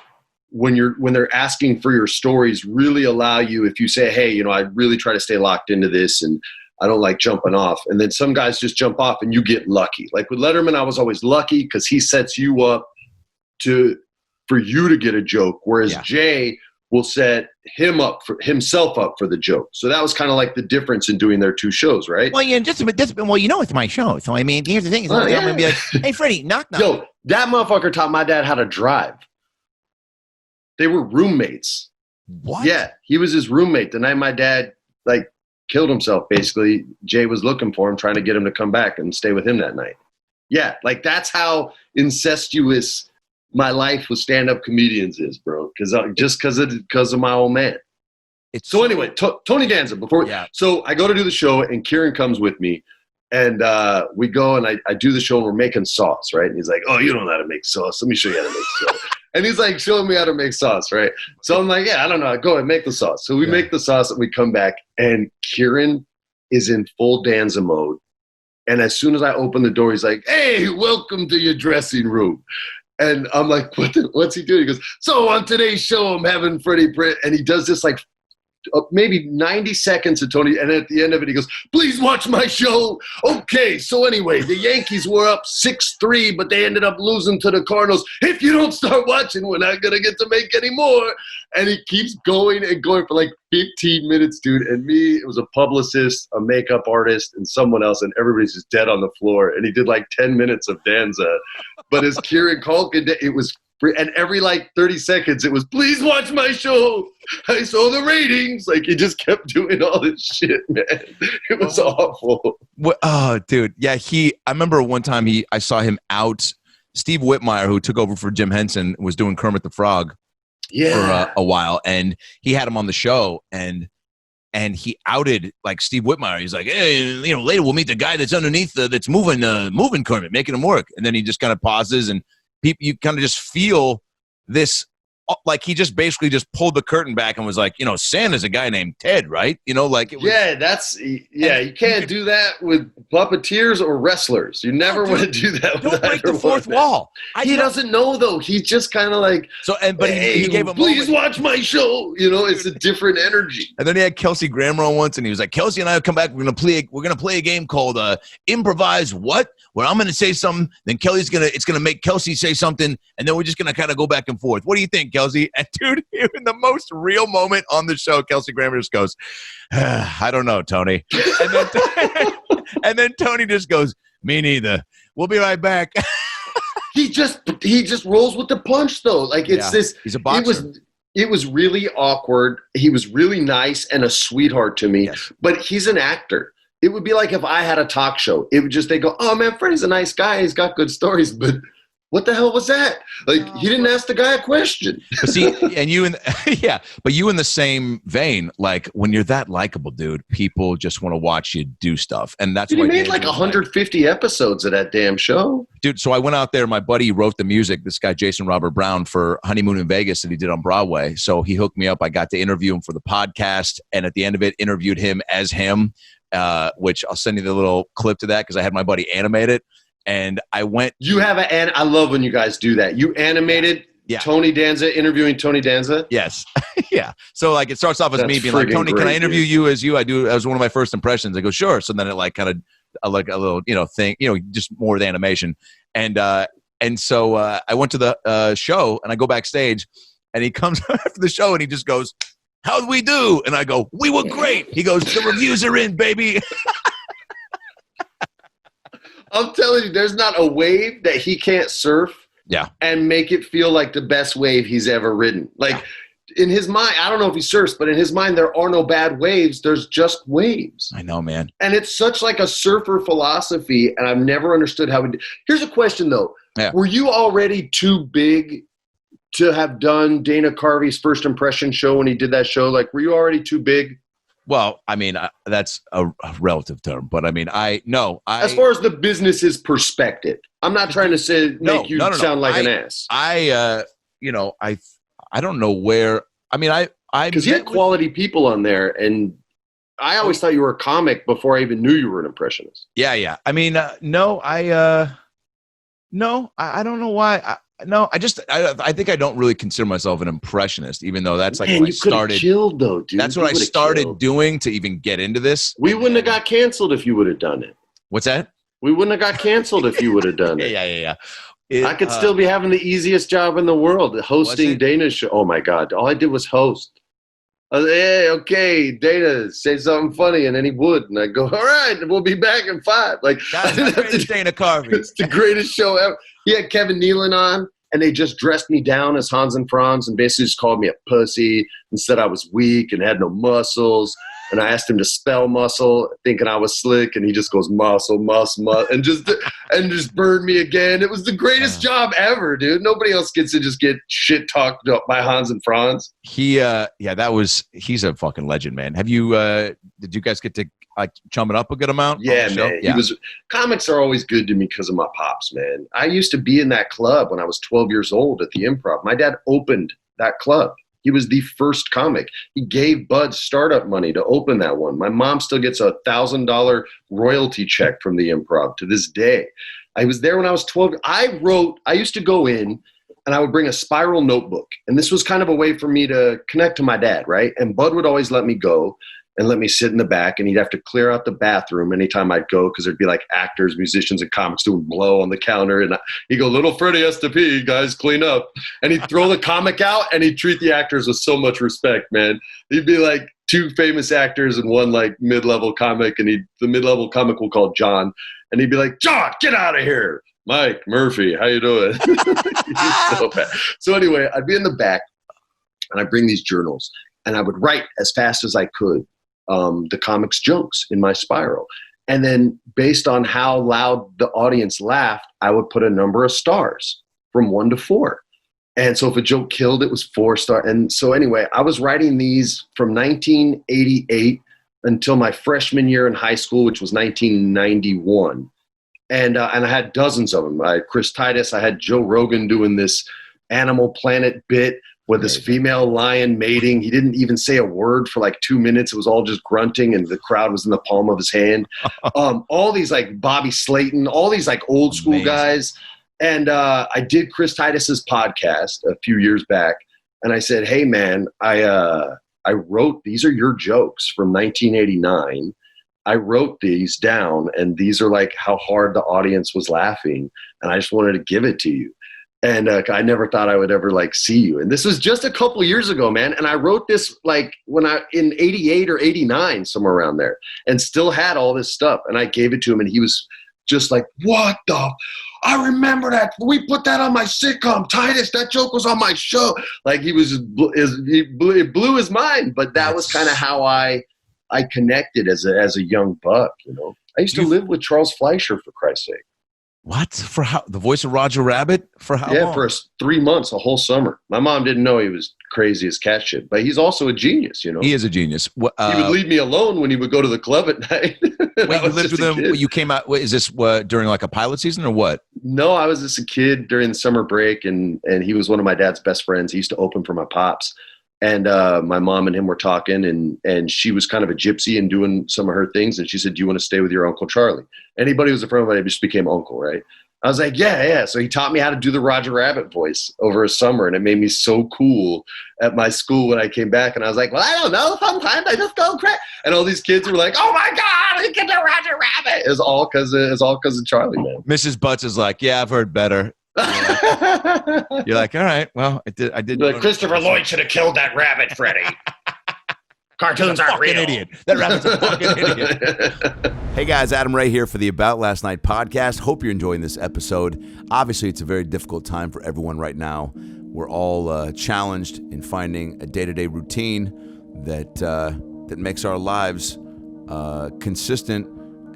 when they're asking for your stories, really allow you, if you say, hey, I really try to stay locked into this, and I don't like jumping off. And then some guys just jump off and you get lucky. Like with Letterman, I was always lucky because he sets you up for you to get a joke. Whereas Jay will set himself up for the joke. So that was kind of like the difference in doing their two shows, right? Well, yeah, well, it's my show. So I mean, here's the thing: I'm gonna be like, "Hey, Freddie, knock knock." Yo, that motherfucker taught my dad how to drive. They were roommates. What? Yeah, he was his roommate. The night my dad like killed himself, basically, Jay was looking for him, trying to get him to come back and stay with him that night. Yeah, like that's how incestuous my life with stand-up comedians is, bro. Because of my old man. So anyway, Tony Danza. So I go to do the show, and Kieran comes with me, and we go and I do the show, and we're making sauce, right? And he's like, "Oh, you don't know how to make sauce. Let me show you how to make sauce." And he's like showing me how to make sauce, right? So I'm like, "Yeah, I don't know. Go ahead, make the sauce." So we make the sauce, and we come back, and Kieran is in full Danza mode. And as soon as I open the door, he's like, "Hey, welcome to your dressing room." And I'm like, what's he doing? He goes, "So on today's show, I'm having Freddie Prinze." And he does this like maybe 90 seconds of Tony. And at the end of it, he goes, "Please watch my show." Okay, so anyway, the Yankees were up 6-3, but they ended up losing to the Cardinals. If you don't start watching, we're not going to get to make any more. And he keeps going and going for like 15 minutes, dude. And me, it was a publicist, a makeup artist, and someone else, and everybody's just dead on the floor. And he did like 10 minutes of Danza. But as Kieran Culkin, it was free. And every like 30 seconds, it was, "Please watch my show. I saw the ratings." Like he just kept doing all this shit, man. It was awful. Oh, dude. Yeah, I remember one time I saw him out. Steve Whitmire, who took over for Jim Henson, was doing Kermit the Frog for a while, and he had him on the show, and he outed like Steve Whitmire. He's like, "Hey, later we'll meet the guy that's underneath that's moving Kermit, making him work." And then he just kind of pauses, and you kind of just feel this, like he just basically just pulled the curtain back and was like, Santa's a guy named Ted, right? Like it was, you can't do that with puppeteers or wrestlers. You never want to do that. Don't break the fourth wall. He doesn't know though. He's just kind of like, but he gave him, "Please watch my show." It's a different energy. And then he had Kelsey Grammer on once, and he was like, "Kelsey and I will come back. We're gonna play a game called Improvise What, where I'm gonna say something, then it's gonna make Kelsey say something, and then we're just gonna kind of go back and forth. What do you think, Kelsey?" And dude, in the most real moment on the show, Kelsey Grammer just goes, "I don't know, Tony." And then Tony just goes, "Me neither. We'll be right back." He just rolls with the punch though. Like it's this. He's a boxer. It was really awkward. He was really nice and a sweetheart to me. Yes. But he's an actor. It would be like if I had a talk show. It would just, they go, "Oh man, Freddie's a nice guy. He's got good stories." But what the hell was that? Like, he didn't ask the guy a question. But see, and you but you in the same vein, like when you're that likable, dude, people just want to watch you do stuff. And that's why he made like 150 episodes of that damn show. Dude, so I went out there, my buddy wrote the music, this guy Jason Robert Brown, for Honeymoon in Vegas that he did on Broadway. So he hooked me up. I got to interview him for the podcast, and at the end of it, interviewed him as him, which I'll send you the little clip to that because I had my buddy animate it. And I went. I love when you guys do that. You animated Tony Danza interviewing Tony Danza. Yes. Yeah. So like it starts off as me being like, "Tony, can I interview you as you?" I do. That was one of my first impressions. I go, "Sure." So then it like kind of like a little, thing, just more with animation. And so I went to the show, and I go backstage, and he comes after the show, and he just goes, "How'd we do?" And I go, "We were great." He goes, "The reviews are in, baby." I'm telling you, there's not a wave that he can't surf and make it feel like the best wave he's ever ridden. Like in his mind, I don't know if he surfs, but in his mind, there are no bad waves. There's just waves. I know, man. And it's such like a surfer philosophy, and I've never understood how Here's a question, though. Yeah. Were you already too big to have done Dana Carvey's first impression show when he did that show? Like, were you already too big? Well, I mean, that's a relative term, but I mean, as far as the business's perspective, I'm not trying to make you sound like an ass. I don't know where. I mean, because you had quality people on there, and I always thought you were a comic before I even knew you were an impressionist. Yeah. I mean, I don't know why. I think I don't really consider myself an impressionist, even though that's like when I started. Killed though, dude. That's what I started doing to even get into this. We wouldn't have got canceled if you would have done it. What's that? We wouldn't have got canceled if you would have done it. Yeah. I could still be having the easiest job in the world, hosting Dana's show. Oh my God. All I did was host. I was like, hey, okay, Dana, say something funny, and then he would. And I'd go, all right, we'll be back in 5. Like, That's the greatest Dana Carvey. It's the greatest show ever. He had Kevin Nealon on, and they just dressed me down as Hans and Franz and basically just called me a pussy and said I was weak and had no muscles. And I asked him to spell muscle, thinking I was slick, and he just goes muscle, and just burned me again. It was the greatest job ever, dude. Nobody else gets to just get shit talked up by Hans and Franz. He's a fucking legend, man. Have you? Did you guys get to chum it up a good amount? Yeah, man. Yeah. Comics are always good to me because of my pops, man. I used to be in that club when I was 12 years old at the Improv. My dad opened that club. He was the first comic. He gave Bud startup money to open that one. My mom still gets a $1,000 royalty check from the Improv to this day. I was there when I was 12. I used to go in and I would bring a spiral notebook. And this was kind of a way for me to connect to my dad, right? And Bud would always let me go and let me sit in the back, and he'd have to clear out the bathroom anytime I'd go because there'd be like actors, musicians, and comics doing blow on the counter. And he'd go, little Freddie has to pee, guys, clean up. And he'd throw the comic out, and he'd treat the actors with so much respect, man. He'd be like 2 famous actors and 1 like mid-level comic, and the mid-level comic we'll call John. And he'd be like, John, get out of here. Mike, Murphy, how you doing? So bad. So anyway, I'd be in the back, and I'd bring these journals, and I would write as fast as I could the comics jokes in my spiral. And then based on how loud the audience laughed, I would put a number of stars from 1 to 4. And so if a joke killed, it was 4 stars. And so anyway, I was writing these from 1988 until my freshman year in high school, which was 1991. And I had dozens of them. I had Chris Titus. I had Joe Rogan doing this Animal Planet bit with this female lion mating. He didn't even say a word for like 2 minutes. It was all just grunting, and the crowd was in the palm of his hand. All these like Bobby Slayton, all these like old school guys. And I did Chris Titus's podcast a few years back, and I said, hey man, I wrote, these are your jokes from 1989. I wrote these down, and these are like how hard the audience was laughing, and I just wanted to give it to you. And I never thought I would ever like see you. And this was just a couple years ago, man. And I wrote this like in 88 or 89, somewhere around there, and still had all this stuff. And I gave it to him, and he was just like, what the? I remember that. We put that on my sitcom, Titus. That joke was on my show. Like it blew his mind. But that was kind of how I connected as a young buck, you know. I used to live with Charles Fleischer, for Christ's sake. What? For how? The voice of Roger Rabbit? For how long? Yeah, for 3 months, a whole summer. My mom didn't know he was crazy as cat shit, but he's also a genius, you know. He is a genius. He would leave me alone when he would go to the club at night. Wait, you lived with him? You came out, is this during like a pilot season or what? No, I was just a kid during the summer break, and he was one of my dad's best friends. He used to open for my pops. And my mom and him were talking, and she was kind of a gypsy and doing some of her things. And she said, do you want to stay with your Uncle Charlie? Anybody who was a friend of mine just became uncle, right? I was like, yeah. So he taught me how to do the Roger Rabbit voice over a summer, and it made me so cool at my school when I came back. And I was like, well, I don't know. Sometimes I just go crazy. And all these kids were like, oh my God, we can do Roger Rabbit. It was all because of Charlie, man. Mrs. Butts is like, yeah, I've heard better. You're like, all right, well, I did. Like, Christopher Lloyd should have killed that rabbit, Freddie. Cartoons aren't real. Idiot. That rabbit's a fucking idiot. Hey guys, Adam Ray here for the About Last Night podcast. Hope you're enjoying this episode. Obviously, it's a very difficult time for everyone right now. We're all challenged in finding a day-to-day routine that makes our lives consistent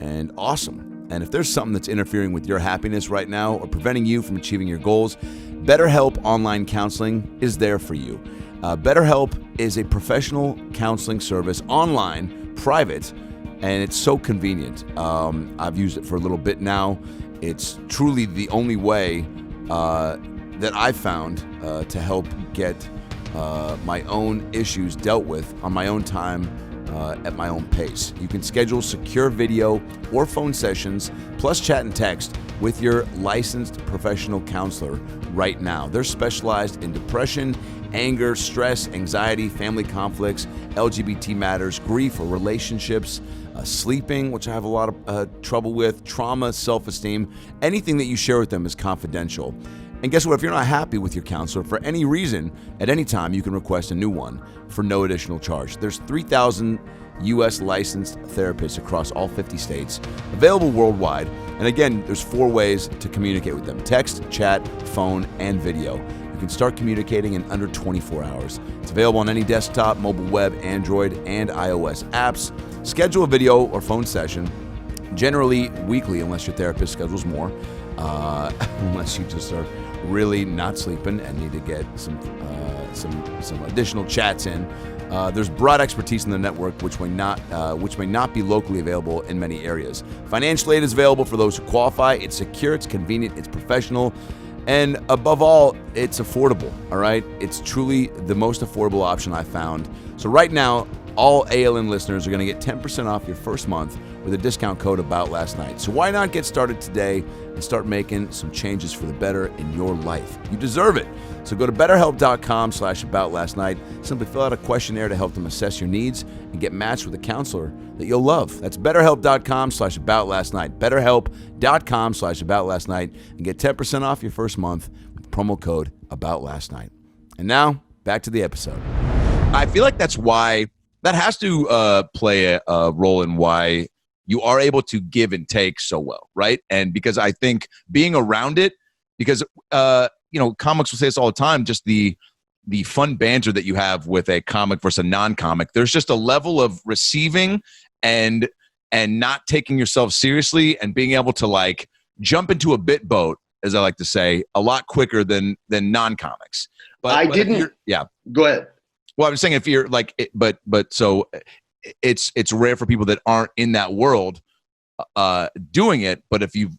and awesome. And if there's something that's interfering with your happiness right now or preventing you from achieving your goals, BetterHelp Online Counseling is there for you. BetterHelp is a professional counseling service, online, private, and it's so convenient. I've used it for a little bit now. It's truly the only way that I've found to help get my own issues dealt with on my own time at my own pace. You can schedule secure video or phone sessions, plus chat and text with your licensed professional counselor right now. They're specialized in depression, anger, stress, anxiety, family conflicts, LGBT matters, grief or relationships, sleeping, which I have a lot of trouble with, trauma, self-esteem. Anything that you share with them is confidential. And guess what? If you're not happy with your counselor for any reason, at any time, you can request a new one for no additional charge. There's 3,000 U.S. licensed therapists across all 50 states, available worldwide. And again, there's 4 ways to communicate with them: text, chat, phone, and video. You can start communicating in under 24 hours. It's available on any desktop, mobile web, Android, and iOS apps. Schedule a video or phone session, generally weekly, unless your therapist schedules more, unless you just are really not sleeping and need to get some additional chats in. There's broad expertise in the network, which may not be locally available in many areas. Financial aid is available for those who qualify. It's secure, it's convenient, it's professional, and above all, it's affordable. All right, it's truly the most affordable option I've found. So right now, all ALN listeners are going to get 10% off your first month with a discount code AboutLastNight. So why not get started today and start making some changes for the better in your life? You deserve it. So go to BetterHelp.com/AboutLastNight. Simply fill out a questionnaire to help them assess your needs and get matched with a counselor that you'll love. That's BetterHelp.com/AboutLastNight. BetterHelp.com/AboutLastNight and get 10% off your first month with promo code AboutLastNight. And now back to the episode. I feel like that has to play a role in why you are able to give and take so well, right? And because I think being around it, because comics will say this all the time, just the fun banter that you have with a comic versus a non-comic. There's just a level of receiving and not taking yourself seriously and being able to like jump into a bit boat, as I like to say, a lot quicker than non-comics. But Go ahead. Well, I'm saying if you're like, so it's rare for people that aren't in that world doing it. But if you've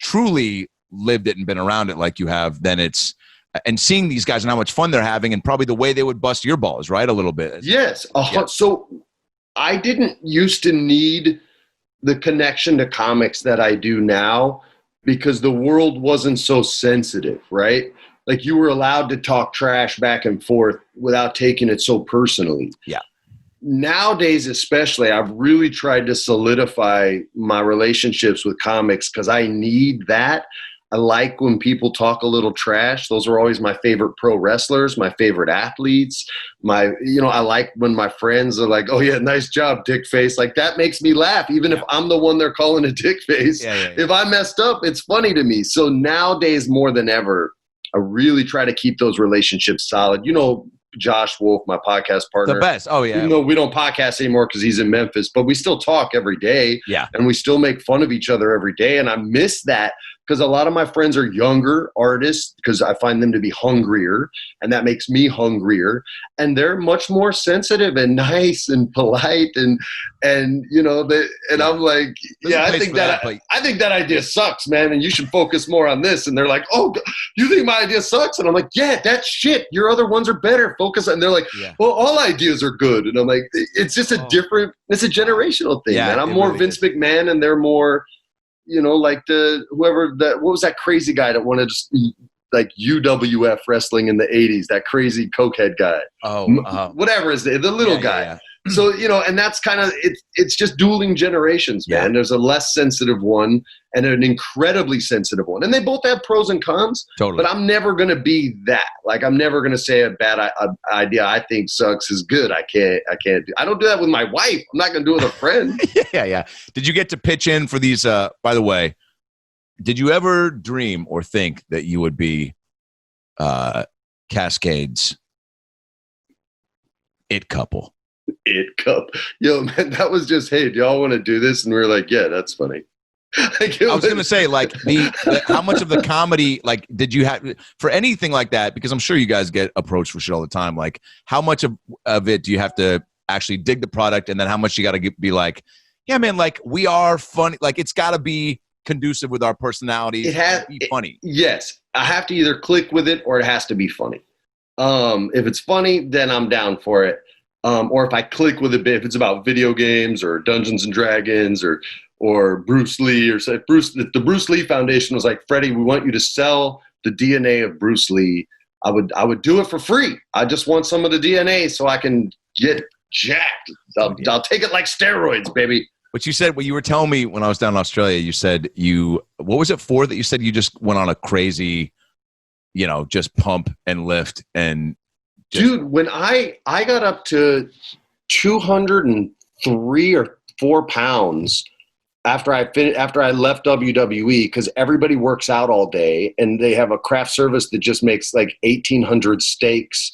truly lived it and been around it like you have, then it's, and seeing these guys and how much fun they're having and probably the way they would bust your balls, right? A little bit. Yes. So I didn't used to need the connection to comics that I do now because the world wasn't so sensitive, right? Like you were allowed to talk trash back and forth without taking it so personally. Yeah. Nowadays, especially, I've really tried to solidify my relationships with comics because I need that. I like when people talk a little trash. Those are always my favorite pro wrestlers, my favorite athletes. I like when my friends are like, "Oh yeah, nice job, dick face." Like that makes me laugh, even if I'm the one they're calling a dick face. Yeah. If I messed up, it's funny to me. So nowadays, more than ever, I really try to keep those relationships solid. Josh Wolf, my podcast partner. The best. Oh, yeah. Even though we don't podcast anymore because he's in Memphis, but we still talk every day. Yeah. And we still make fun of each other every day. And I miss that because a lot of my friends are younger artists because I find them to be hungrier, and that makes me hungrier. And they're much more sensitive and nice and polite and I'm like, I think that idea sucks, man, and you should focus more on this. And they're like, "Oh, you think my idea sucks?" And I'm like, "Yeah, that's shit. Your other ones are better. Focus." And they're like, "Well, all ideas are good." And I'm like, it's just it's a generational thing, man. I'm more really Vince McMahon, and they're more, like what was that crazy guy that wanted to like UWF wrestling in the 80s, that crazy cokehead guy. Whatever is the little guy. Yeah. So, and that's kind of, it's just dueling generations, man. Yeah. There's a less sensitive one and an incredibly sensitive one. And they both have pros and cons. Totally. But I'm never going to be that. Like, I'm never going to say a bad idea I think sucks is good. I don't do that with my wife. I'm not going to do it with a friend. Yeah. Did you get to pitch in for these, by the way, did you ever dream or think that you would be Cascade's it couple? It cup. Yo, man, that was just, "Hey, do y'all want to do this?" And we were like, "Yeah, that's funny." I was going to say, like, how much of the comedy, like, did you have for anything like that? Because I'm sure you guys get approached for shit all the time. Like, how much of it do you have to actually dig the product, and then how much you got to be like, "Yeah, man, like, we are funny." Like, it's got to be conducive with our personalities. It has to be funny. Yes, I have to either click with it or it has to be funny. If it's funny, then I'm down for it. Or if I click with a bit, if it's about video games or Dungeons and Dragons or or Bruce Lee, or say the Bruce Lee Foundation was like, Freddie, we want you to sell the DNA of Bruce Lee. I would do it for free. I just want some of the DNA so I can get jacked. I'll take it like steroids, baby. But you said, what you were telling me when I was down in Australia, you said what was it for that you said you just went on a crazy, just pump and lift and. Dude, when I got up to 203 or 4 pounds after I left WWE, because everybody works out all day and they have a craft service that just makes like 1,800 steaks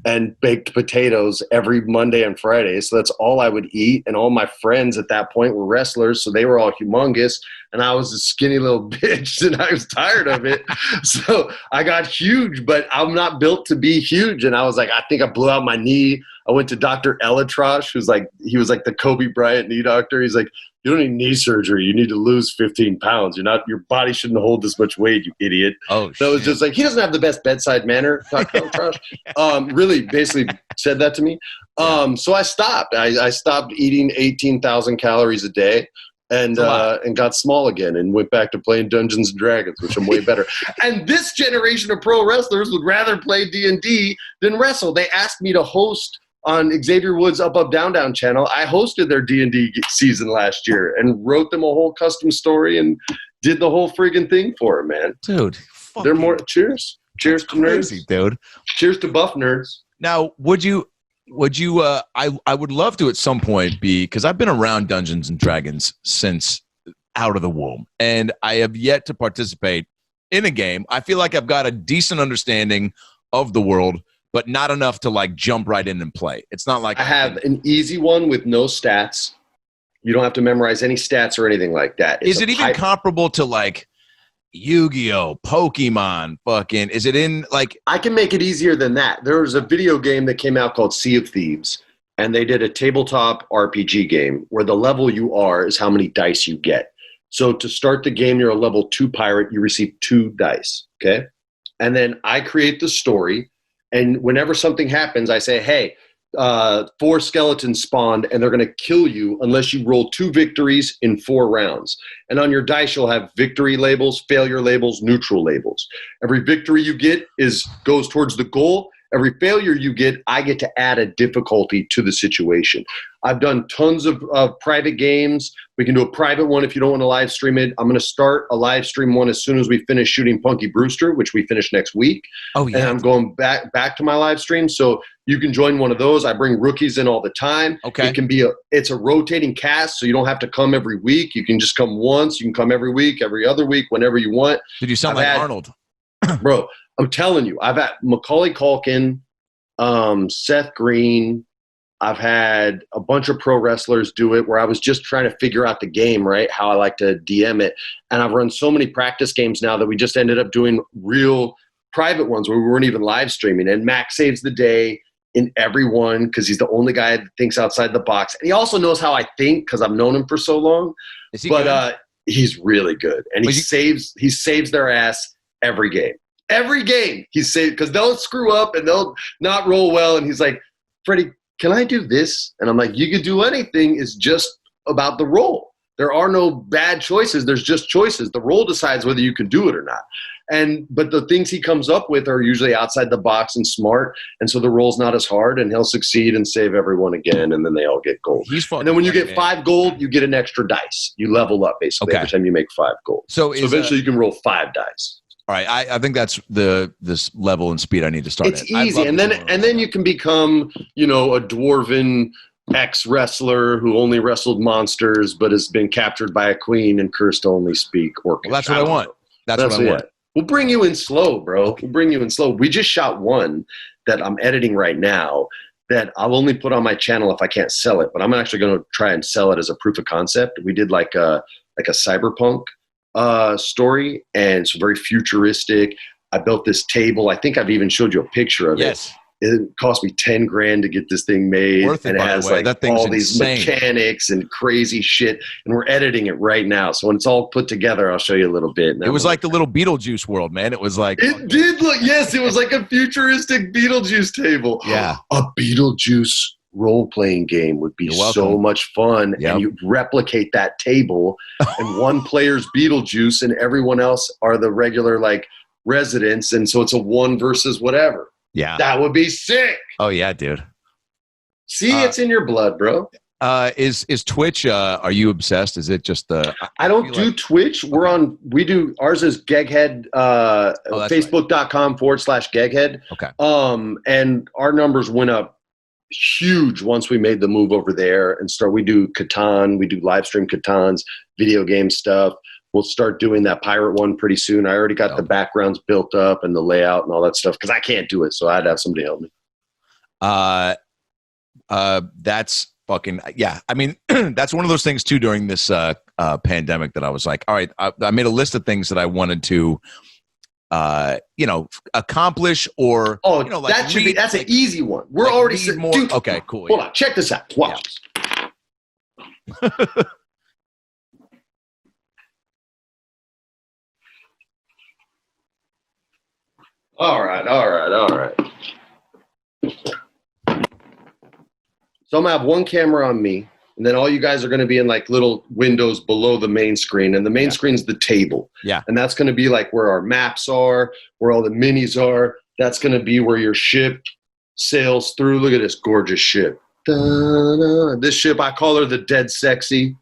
and baked potatoes every Monday and Friday. So that's all I would eat. And all my friends at that point were wrestlers, so they were all humongous. And I was a skinny little bitch and I was tired of it. So I got huge, but I'm not built to be huge. And I was like, I think I blew out my knee. I went to Dr. Elatrosh, he was like the Kobe Bryant knee doctor. He's like, you don't need knee surgery. You need to lose 15 pounds. Your body shouldn't hold this much weight, you idiot. Oh, so it was just like, he doesn't have the best bedside manner, Dr. Elatrosh. Really basically said that to me. So I stopped. I stopped eating 18,000 calories a day. And got small again and went back to playing Dungeons and Dragons, which I'm way better. And this generation of pro wrestlers would rather play D&D than wrestle. They asked me to host on Xavier Woods' Up Up Down Down channel. I hosted their D&D season last year and wrote them a whole custom story and did the whole friggin' thing for them, man. Dude, they're more. Cheers to crazy, nerds, dude. Cheers to buff nerds. Now, would you? I would love to at some point because I've been around Dungeons and Dragons since out of the womb, and I have yet to participate in a game. I feel like I've got a decent understanding of the world, but not enough to like jump right in and play. It's not like I have an easy one with no stats. You don't have to memorize any stats or anything like that. Is it even comparable to like Yu-Gi-Oh, Pokemon, fucking? Is it in like? I can make it easier than that. There was a video game that came out called Sea of Thieves, and they did a tabletop RPG game where the level you are is how many dice you get. So to start the game, you're a level 2 pirate. You receive 2 dice, okay? And then I create the story. And whenever something happens, I say, hey, 4 skeletons spawned, and they're going to kill you unless you roll 2 victories in 4 rounds. And on your dice, you'll have victory labels, failure labels, neutral labels. Every victory you get goes towards the goal. Every failure you get, I get to add a difficulty to the situation. I've done tons of private games. We can do a private one if you don't want to live stream it. I'm going to start a live stream one as soon as we finish shooting Punky Brewster, which we finish next week. Oh, yeah. And I'm going back to my live stream. So you can join one of those. I bring rookies in all the time. Okay. It's a rotating cast, so you don't have to come every week. You can just come once. You can come every week, every other week, whenever you want. Did you sound like Arnold? Bro, I'm telling you, I've had Macaulay Culkin, Seth Green. I've had a bunch of pro wrestlers do it where I was just trying to figure out the game, right? How I like to DM it. And I've run so many practice games now that we just ended up doing real private ones where we weren't even live streaming. And Mac saves the day in every one because he's the only guy that thinks outside the box. And he also knows how I think because I've known him for so long. Is he good? He's really good. And he saves their ass every game. Every game he's saved because they'll screw up and they'll not roll well. And he's like, Freddie, can I do this? And I'm like, you could do anything. It's just about the roll. There are no bad choices. There's just choices. The roll decides whether you can do it or not. But the things he comes up with are usually outside the box and smart. And so the roll's not as hard and he'll succeed and save everyone again. And then they all get gold. And then when you get 5 gold, you get an extra dice. You level up basically every time you make 5 gold. So eventually you can roll 5 dice. All right, I think that's this level and speed I need to start. It's easy, and then you can become, a dwarven ex-wrestler who only wrestled monsters but has been captured by a queen and cursed to only speak orcish. Well, that's what I want. That's what I want. We'll bring you in slow, bro. We'll bring you in slow. We just shot one that I'm editing right now that I'll only put on my channel if I can't sell it, but I'm actually going to try and sell it as a proof of concept. We did like a cyberpunk story, and it's very futuristic. I built this table. I think I've even showed you a picture of it. It cost me $10,000 to get this thing made. Worth it, and it has like all these mechanics and crazy shit. And we're editing it right now. So when it's all put together, I'll show you a little bit. It was like the little Beetlejuice world, man. It was like it did look. Yes, it was like a futuristic Beetlejuice table. Yeah, a Beetlejuice role-playing game would be so much fun. Yep. And you replicate that table and one player's Beetlejuice and everyone else are the regular like residents. And so it's a one versus whatever. Yeah. That would be sick. Oh yeah, dude. See, it's in your blood, bro. Is Twitch, are you obsessed? Is it just I don't do Twitch. Ours is Geghead, facebook.com/Geghead. Okay. And our numbers went up huge once we made the move over there and we do Catan, we do live stream Catans, video game stuff. We'll start doing that pirate one pretty soon. I already got the backgrounds built up and the layout and all that stuff because I can't do it, so I'd have somebody help me. That's fucking, yeah. I mean, that's one of those things too during this pandemic that I was like, all right, I made a list of things that I wanted to accomplish or that's an easy one. We're already more. Dude, okay, cool. Hold on, check this out. Watch this. All right. So I'm gonna have one camera on me, and then all you guys are gonna be in like little windows below the main screen, and the main screen's the table. Yeah. And that's gonna be like where our maps are, where all the minis are. That's gonna be where your ship sails through. Look at this gorgeous ship. Da-da. This ship, I call her the Dead Sexy.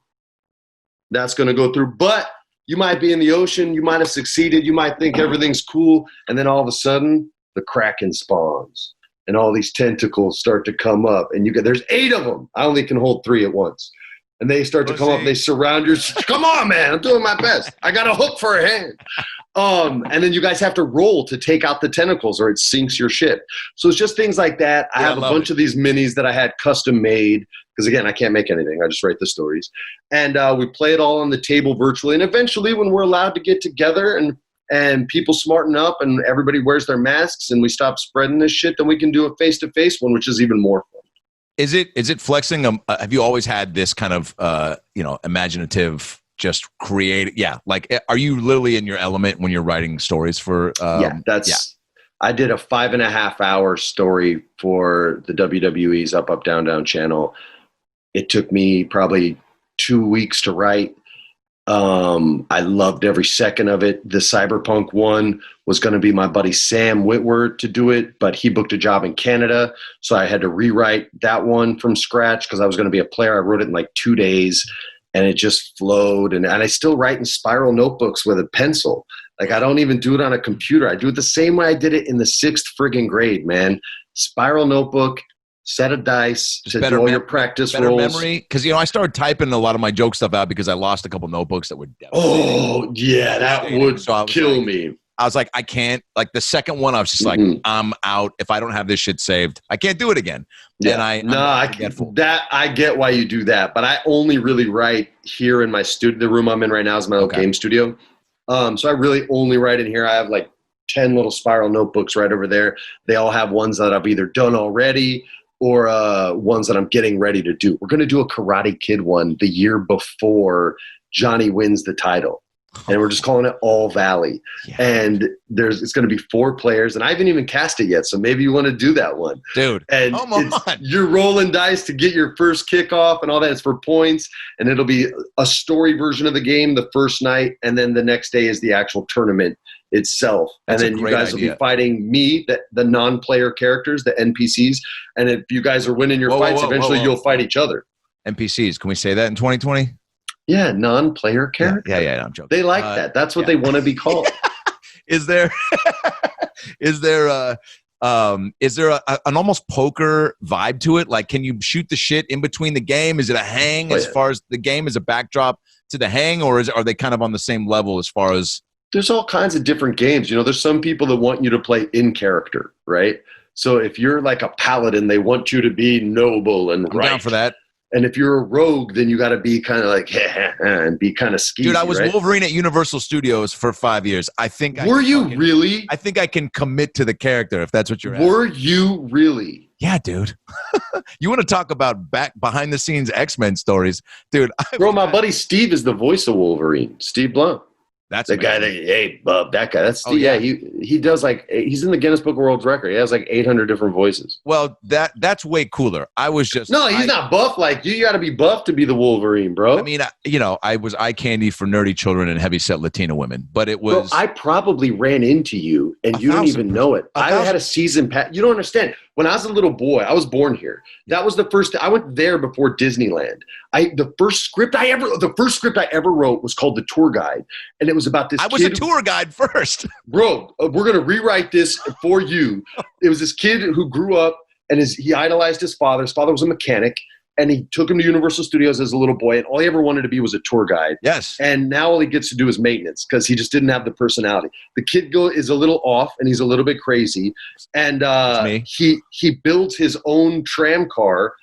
That's gonna go through, but you might be in the ocean, you might have succeeded, you might think everything's cool, and then all of a sudden, the Kraken spawns, and all these tentacles start to come up, and there's 8 of them. I only can hold 3 at once. And they start to come up, and they surround your, come on, man, I'm doing my best. I got a hook for a hand. And then you guys have to roll to take out the tentacles, or it sinks your ship. So it's just things like that. I have a bunch of these minis that I had custom made, because again, I can't make anything. I just write the stories. And we play it all on the table virtually. And eventually when we're allowed to get together and people smarten up and everybody wears their masks and we stop spreading this shit, then we can do a face-to-face one, which is even more fun. Is it flexing? Have you always had this kind of, imaginative, just create? Yeah. Like, are you literally in your element when you're writing stories for? I did a 5.5 hour story for the WWE's Up, Up, Down, Down channel. It took me probably 2 weeks to write. I loved every second of it. The Cyberpunk one was going to be my buddy Sam Witwer to do it, but he booked a job in Canada. So I had to rewrite that one from scratch because I was going to be a player. I wrote it in like 2 days and it just flowed. And I still write in spiral notebooks with a pencil. Like I don't even do it on a computer. I do it the same way I did it in the 6th friggin' grade, man. Spiral notebook, set of dice to do all your practice rolls. Memory, because I started typing a lot of my joke stuff out because I lost a couple notebooks that were devastating. Oh yeah, that would kill me. I was like, I can't. Like the second one, I was just like, I'm out. If I don't have this shit saved, I can't do it again. Yeah, I get why you do that, but I only really write here in my studio. The room I'm in right now is my little game studio. So I really only write in here. I have like 10 little spiral notebooks right over there. They all have ones that I've either done already or ones that I'm getting ready to do. We're going to do a Karate Kid one the year before Johnny wins the title. And we're just calling it All Valley. Yeah. And it's going to be 4 players. And I haven't even cast it yet. So maybe you want to do that one. Dude, and you're rolling dice to get your first kickoff and all that. It's for points. And it'll be a story version of the game the first night. And then the next day is the actual tournament itself. That's and then you guys will be fighting me, the non-player characters, the NPCs. And if you guys are winning your fights, eventually you'll fight each other. NPCs. Can we say that in 2020? Yeah, non-player character. Yeah, I'm joking. They like that. That's what they want to be called. Is there an almost poker vibe to it? Like, can you shoot the shit in between the game? Is it a hang as far as the game is a backdrop to the hang, or are they kind of on the same level as far as? There's all kinds of different games. There's some people that want you to play in character, right? So if you're like a paladin, they want you to be noble and I'm down for that. And if you're a rogue, then you got to be kind of like and be kind of skeezy. Dude, I was Wolverine at Universal Studios for 5 years. I think. Really? I think I can commit to the character if that's what you're asking. Were you really? Yeah, dude. You want to talk about behind the scenes X-Men stories, dude? Bro, my buddy Steve is the voice of Wolverine. Steve Blount. That's the guy that, amazing. hey, Bub, that guy. That's Oh, yeah. he does like, he's in the Guinness Book of World Record. He has like 800 different voices. Well, that's way cooler. I was just No, he's not buff like you. You got to be buff to be the Wolverine, bro. I mean, I was eye candy for nerdy children and heavyset Latina women, but it was. Bro, I probably ran into you and you don't even know it. I had a season pass. You don't understand. When I was a little boy, I was born here. That was the first. I went there before Disneyland. The first script I ever wrote was called The Tour Guide, and it was about this. I was a tour guide first, bro. We're gonna rewrite this for you. It was this kid who grew up and he idolized his father. His father was a mechanic, and he took him to Universal Studios as a little boy, and all he ever wanted to be was a tour guide. Yes. And now all he gets to do is maintenance because he just didn't have the personality. The kid is a little off, and he's a little bit crazy. And he builds his own tram car,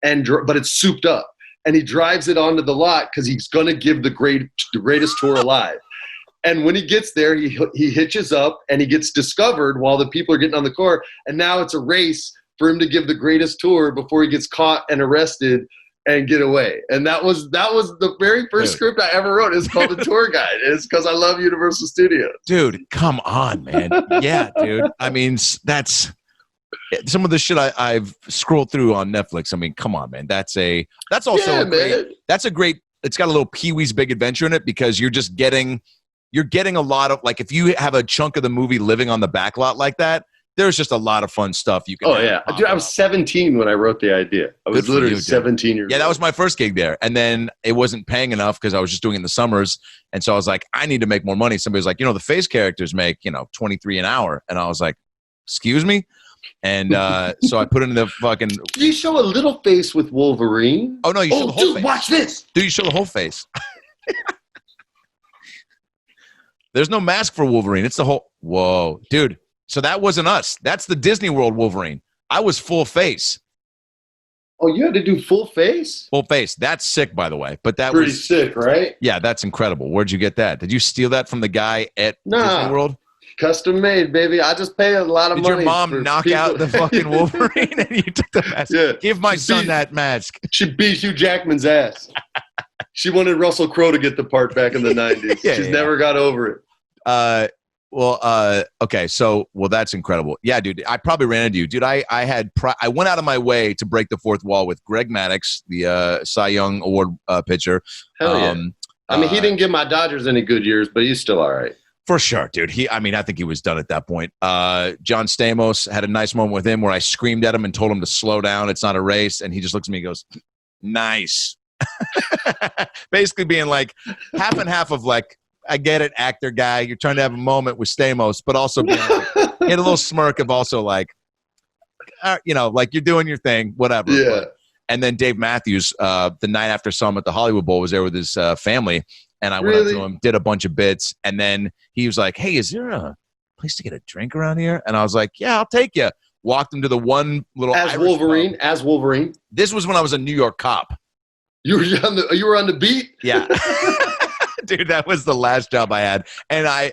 but it's souped up. And he drives it onto the lot because he's going to give the greatest tour alive. And when he gets there, he hitches up, and he gets discovered while the people are getting on the car. And now it's a race for him to give the greatest tour before he gets caught and arrested and get away. And that was the very first script I ever wrote. It's called The Tour Guide. It's because I love Universal Studios. Dude, come on, man. Yeah, dude. I mean, that's some of the shit I've scrolled through on Netflix. I mean, come on, man. That's also a great, it's got a little Pee-wee's Big Adventure in it because you're getting a lot of, like, if you have a chunk of the movie living on the back lot like that, there's just a lot of fun stuff you can. Oh yeah, dude! I was 17 when I wrote the idea. I was literally 17 years old. Yeah, that was my first gig there, and then it wasn't paying enough because I was just doing it in the summers, and so I was like, I need to make more money. Somebody was like, the face characters make $23 an hour, and I was like, excuse me, and so I put it in the fucking. Do you show a little face with Wolverine? Oh no, you show the whole face. Watch this. Dude, you show the whole face. There's no mask for Wolverine. It's the whole. Whoa, dude. So that wasn't us. That's the Disney World Wolverine. I was full face. Oh, you had to do full face? Full face. That's sick, by the way. But that pretty was sick, right? Yeah, that's incredible. Where'd you get that? Did you steal that from the guy at Disney World? Custom made, baby. I just pay a lot of money. Did your mom knock out the fucking Wolverine and you took the mask? Yeah. Give my son that mask. She beat Hugh Jackman's ass. She wanted Russell Crowe to get the part back in the 90s. She's never got over it. Okay. So, that's incredible. Yeah, dude, I probably ran into you. Dude, I went out of my way to break the fourth wall with Greg Maddux, the Cy Young Award pitcher. Hell yeah. I mean, he didn't give my Dodgers any good years, but he's still all right. For sure, dude. I think he was done at that point. John Stamos had a nice moment with him where I screamed at him and told him to slow down. It's not a race. And he just looks at me and goes, nice. Basically being like half and half of like, I get it, actor guy. You're trying to have a moment with Stamos, but also being like, he had a little smirk of also like, like you're doing your thing, whatever. Yeah. But, and then Dave Matthews, the night after saw him at the Hollywood Bowl, was there with his family. And I went up to him, did a bunch of bits. And then he was like, hey, is there a place to get a drink around here? And I was like, yeah, I'll take you. Walked him to the one little As Irish Wolverine. pub. As Wolverine. This was when I was a New York cop. You were on the beat? Yeah. Dude, that was the last job I had. And I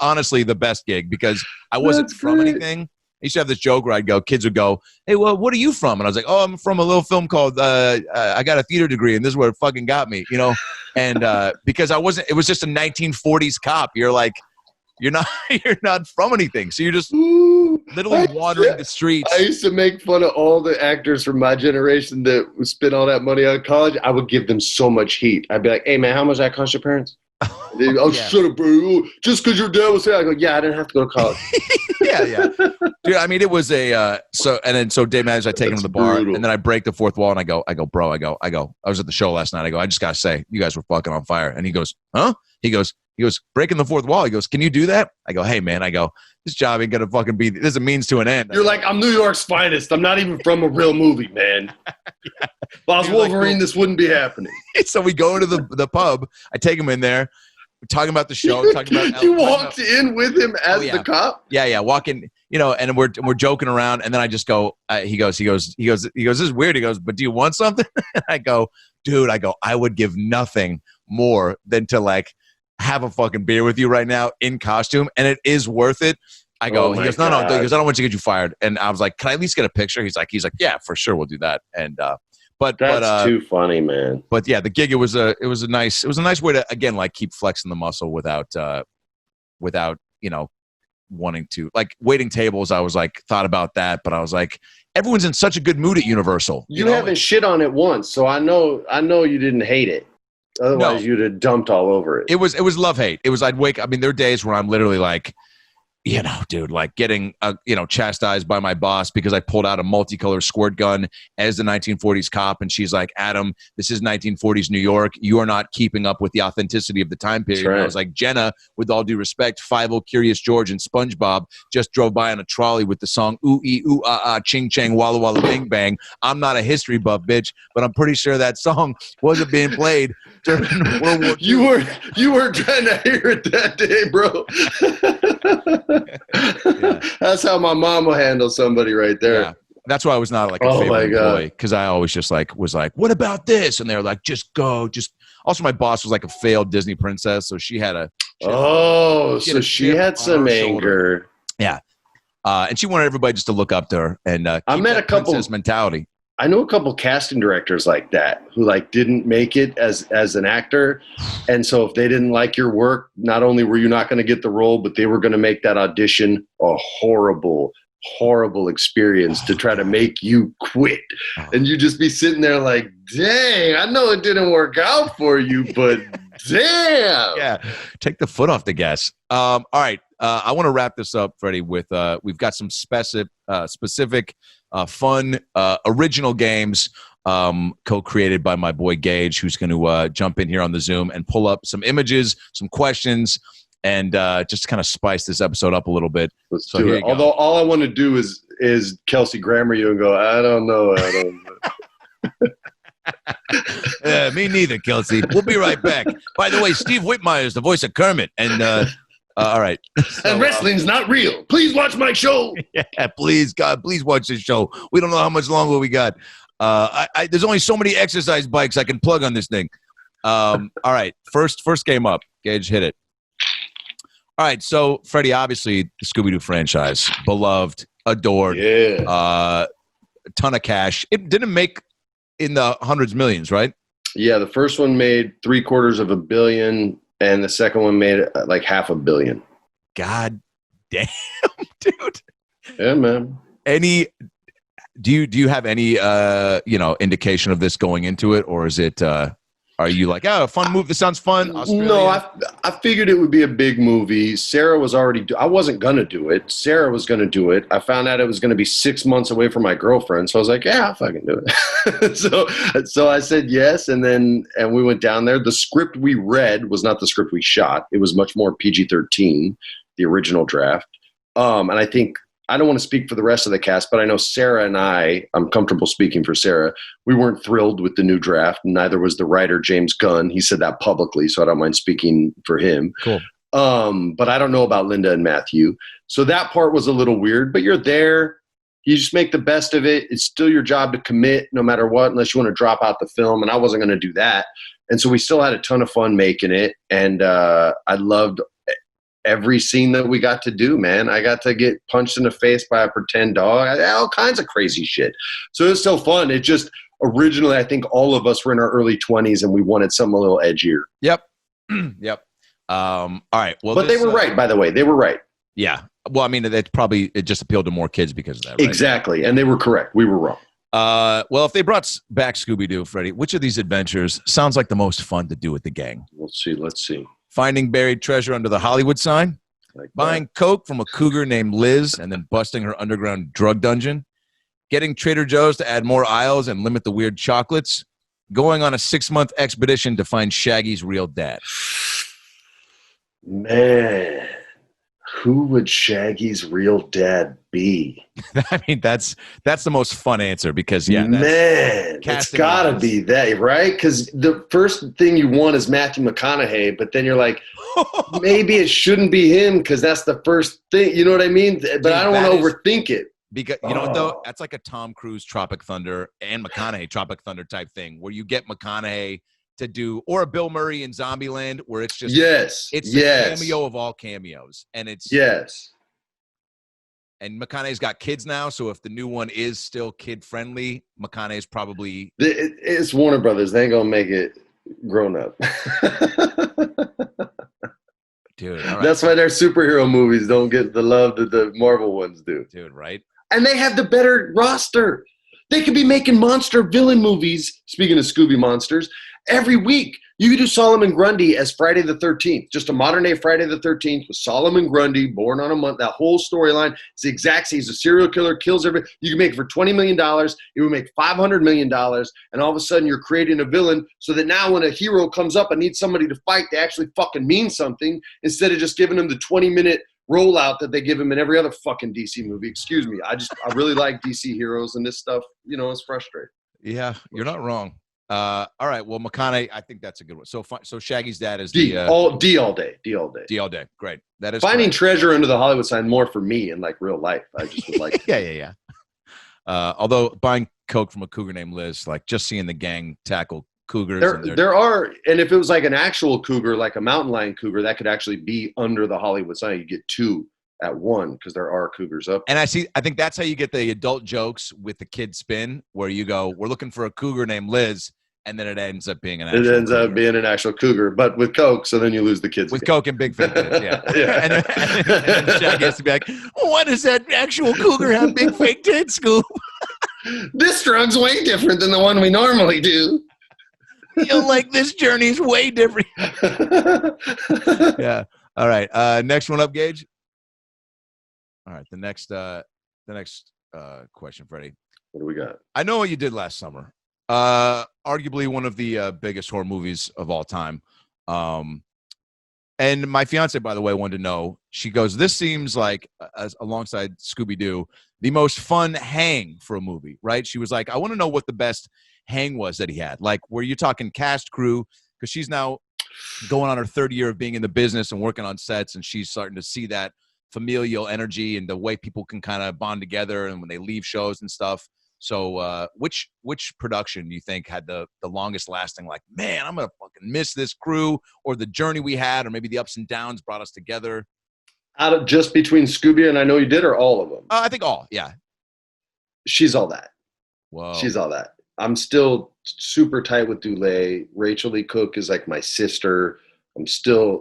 honestly, the best gig because I wasn't from anything. I used to have this joke where kids would go, hey, well, what are you from? And I was like, oh, I'm from a little film called I Got a Theater Degree, and this is where it fucking got me, And because it was just a 1940s cop. You're like, you're not from anything. So you're just literally wandering the streets. I used to make fun of all the actors from my generation that would spend all that money on college. I would give them so much heat. I'd be like, hey, man, how much that cost your parents? They'd be, shut up, bro. Just because your dad was here. I go, yeah, I didn't have to go to college. Yeah. Dude, I mean, it was so Dave Matthews, I take him to the bar, and then I break the fourth wall, and I go, bro, I was at the show last night. I go, I just got to say, you guys were fucking on fire. And he goes, huh? He goes, breaking the fourth wall. He goes, can you do that? I go, hey, man, this job ain't going to fucking be, this is a means to an end. You're like, I'm New York's finest. I'm not even from a real movie, man. If I was Wolverine, like, this wouldn't be happening. So we go into the pub. I take him in there. We're talking about the show. Talking about you walked in with him as the cop? Yeah. Walking, and we're joking around. And then I just go, he goes, this is weird. He goes, but do you want something? And I go, dude, I would give nothing more than to like have a fucking beer with you right now in costume. And it is worth it. I go, he goes, no. He goes, I don't want you to get you fired. And I was like, can I at least get a picture? He's like, yeah, for sure. We'll do that. And, That's too funny, man. But yeah, the gig, it was a nice way to, again, like, keep flexing the muscle without wanting to, like, waiting tables. I was like, thought about that, but I was like, everyone's in such a good mood at Universal. You haven't shit on it once, so I know you didn't hate it. Otherwise, you'd have dumped all over it. It was love-hate. It was, I'd wake, I mean, there are days where I'm literally like, dude, like getting, chastised by my boss because I pulled out a multicolor squirt gun as the 1940s cop. And she's like, Adam, this is 1940s New York. You are not keeping up with the authenticity of the time period. Right. And I was like, Jenna, with all due respect, Fievel, Curious George, and SpongeBob just drove by on a trolley with the song Ooh, ee, ooh, ah, ah, ching, chang, walla, walla, bing, bang. I'm not a history buff, bitch, but I'm pretty sure that song wasn't being played during World War II. You weren't trying to hear it that day, bro. Yeah. That's how my mom will handle somebody right there. Yeah. That's why I was not like a favorite employee, because I always just was like, what about this? And they were like, just go. Also, my boss was like a failed Disney princess, so she had she had some anger. Yeah. And she wanted everybody just to look up to her and I met a couple princess mentality. I know a couple casting directors like that who like didn't make it as an actor. And so if they didn't like your work, not only were you not going to get the role, but they were going to make that audition a horrible, horrible experience to try to make you quit. And you just be sitting there like, dang, I know it didn't work out for you, but damn. Yeah. Take the foot off the gas. All right. I want to wrap this up, Freddie, with we've got some specific fun, original games co-created by my boy Gage, who's going to jump in here on the Zoom and pull up some images, some questions, and just kind of spice this episode up a little bit. Let's do it. Although all I want to do is Kelsey Grammer you and go, I don't know. Yeah, me neither, Kelsey. We'll be right back. By the way, Steve Whitmire is the voice of Kermit, and all right. So, and wrestling's not real. Please watch my show. Yeah, please, God, please watch this show. We don't know how much longer we got. There's only so many exercise bikes I can plug on this thing. All right, first game up. Gage, hit it. All right, so Freddie, obviously the Scooby-Doo franchise, beloved, adored, a ton of cash. It didn't make in the hundreds of millions, right? Yeah, the first one made $750 million. And the second one made like $500 million. God damn, dude. Yeah, man. Do you have any indication of this going into it, or is it are you like, oh, fun movie, this sounds fun? Australia? No, I figured it would be a big movie. Sarah was I wasn't gonna do it. Sarah was gonna do it. I found out it was gonna be 6 months away from my girlfriend, so I was like, yeah, I'll fucking do it. so I said yes, and we went down there. The script we read was not the script we shot. It was much more PG-13, the original draft. And I think, I don't want to speak for the rest of the cast, but I know Sarah and I'm comfortable speaking for Sarah. We weren't thrilled with the new draft. Neither was the writer, James Gunn. He said that publicly, so I don't mind speaking for him. Cool. But I don't know about Linda and Matthew. So that part was a little weird, but you're there. You just make the best of it. It's still your job to commit no matter what, unless you want to drop out the film. And I wasn't going to do that. And so we still had a ton of fun making it. And I loved every scene that we got to do, man. I got to get punched in the face by a pretend dog. All kinds of crazy shit. So it was so fun. It just, originally, I think all of us were in our early 20s and we wanted something a little edgier. Yep. Yep. All right. Well, but they were right, by the way. They were right. Yeah. Well, I mean, it just appealed to more kids because of that, right? Exactly. And they were correct. We were wrong. Well, if they brought back Scooby-Doo, Freddie, which of these adventures sounds like the most fun to do with the gang? Let's see. Finding buried treasure under the Hollywood sign, buying coke from a cougar named Liz and then busting her underground drug dungeon, getting Trader Joe's to add more aisles and limit the weird chocolates, going on a 6-month expedition to find Shaggy's real dad. Man, who would Shaggy's real dad be? I mean, that's the most fun answer because, man, it's got to be that, right? Because the first thing you want is Matthew McConaughey, but then you're like, maybe it shouldn't be him because that's the first thing. You know what I mean? But dude, I don't want to overthink it. Because you know what though? That's like a Tom Cruise Tropic Thunder and McConaughey Tropic Thunder type thing where you get McConaughey to do, or a Bill Murray in Zombieland where it's just, it's the cameo of all cameos. And it's, And McConaughey's got kids now, so if the new one is still kid friendly, McConaughey's probably It's Warner Brothers. They ain't gonna make it grown up. dude. All right. That's why their superhero movies don't get the love that the Marvel ones do. Dude, right? And they have the better roster. They could be making monster villain movies, speaking of Scooby Monsters, every week. You could do Solomon Grundy as Friday the 13th, just a modern day Friday the 13th with Solomon Grundy, born on a month. That whole storyline, it's the exact same. He's a serial killer, kills everything. You can make it for $20 million. It would make $500 million. And all of a sudden you're creating a villain so that now when a hero comes up and needs somebody to fight, they actually fucking mean something instead of just giving them the 20-minute rollout that they give him in every other fucking DC movie. Excuse me. I really like DC heroes, and this stuff, it's frustrating. Yeah, you're not wrong. All right. Well, McConaughey, I think that's a good one. So Shaggy's dad is D all day. D all day. Great. That is finding correct. treasure under the Hollywood sign more for me in like real life. I just would like. Yeah. Although buying coke from a cougar named Liz, like just seeing the gang tackle cougars. There are, and if it was like an actual cougar, like a mountain lion cougar, that could actually be under the Hollywood sign. You get two at one because there are cougars up. And I think that's how you get the adult jokes with the kid spin, where you go, we're looking for a cougar named Liz, and then it ends up being an actual up being an actual cougar, but with coke, so then you lose the kids with again. coke and big fake tits, yeah. Yeah. And then Shaggy has to be like, why does that actual cougar have big fake tits, Scoob? This drug's way different than the one we normally do. Like this journey's way different. Yeah. All right. Next one up, Gage. All right. The next question, Freddie. What do we got? I know what you did last summer. Arguably one of the biggest horror movies of all time. And my fiance, by the way, wanted to know. She goes, "This seems like, alongside Scooby-Doo, the most fun hang for a movie, right?" She was like, "I want to know what the best hang was that he had. Like, were you talking cast, crew? Because she's now going on her third year of being in the business and working on sets, and she's starting to see that familial energy and the way people can kind of bond together and when they leave shows and stuff." So which production do you think had the longest lasting, like, man, I'm going to fucking miss this crew, or the journey we had, or maybe the ups and downs brought us together? Out of just between Scooby and I Know You Did, or all of them? I think all, yeah. She's all that. Whoa. She's all that. I'm still super tight with Dulé. Rachel Lee Cook is like my sister.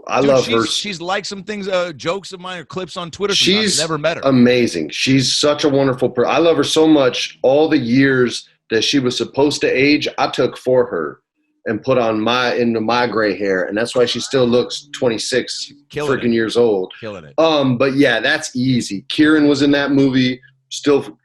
I love her. She's like some things, jokes of mine or clips on Twitter. She's never met her. Amazing. She's such a wonderful person. I love her so much. All the years that she was supposed to age, I took for her and put on into my gray hair, and that's why she still looks 26 freaking years old. Killing it. But yeah, that's easy. Kieran was in that movie. Still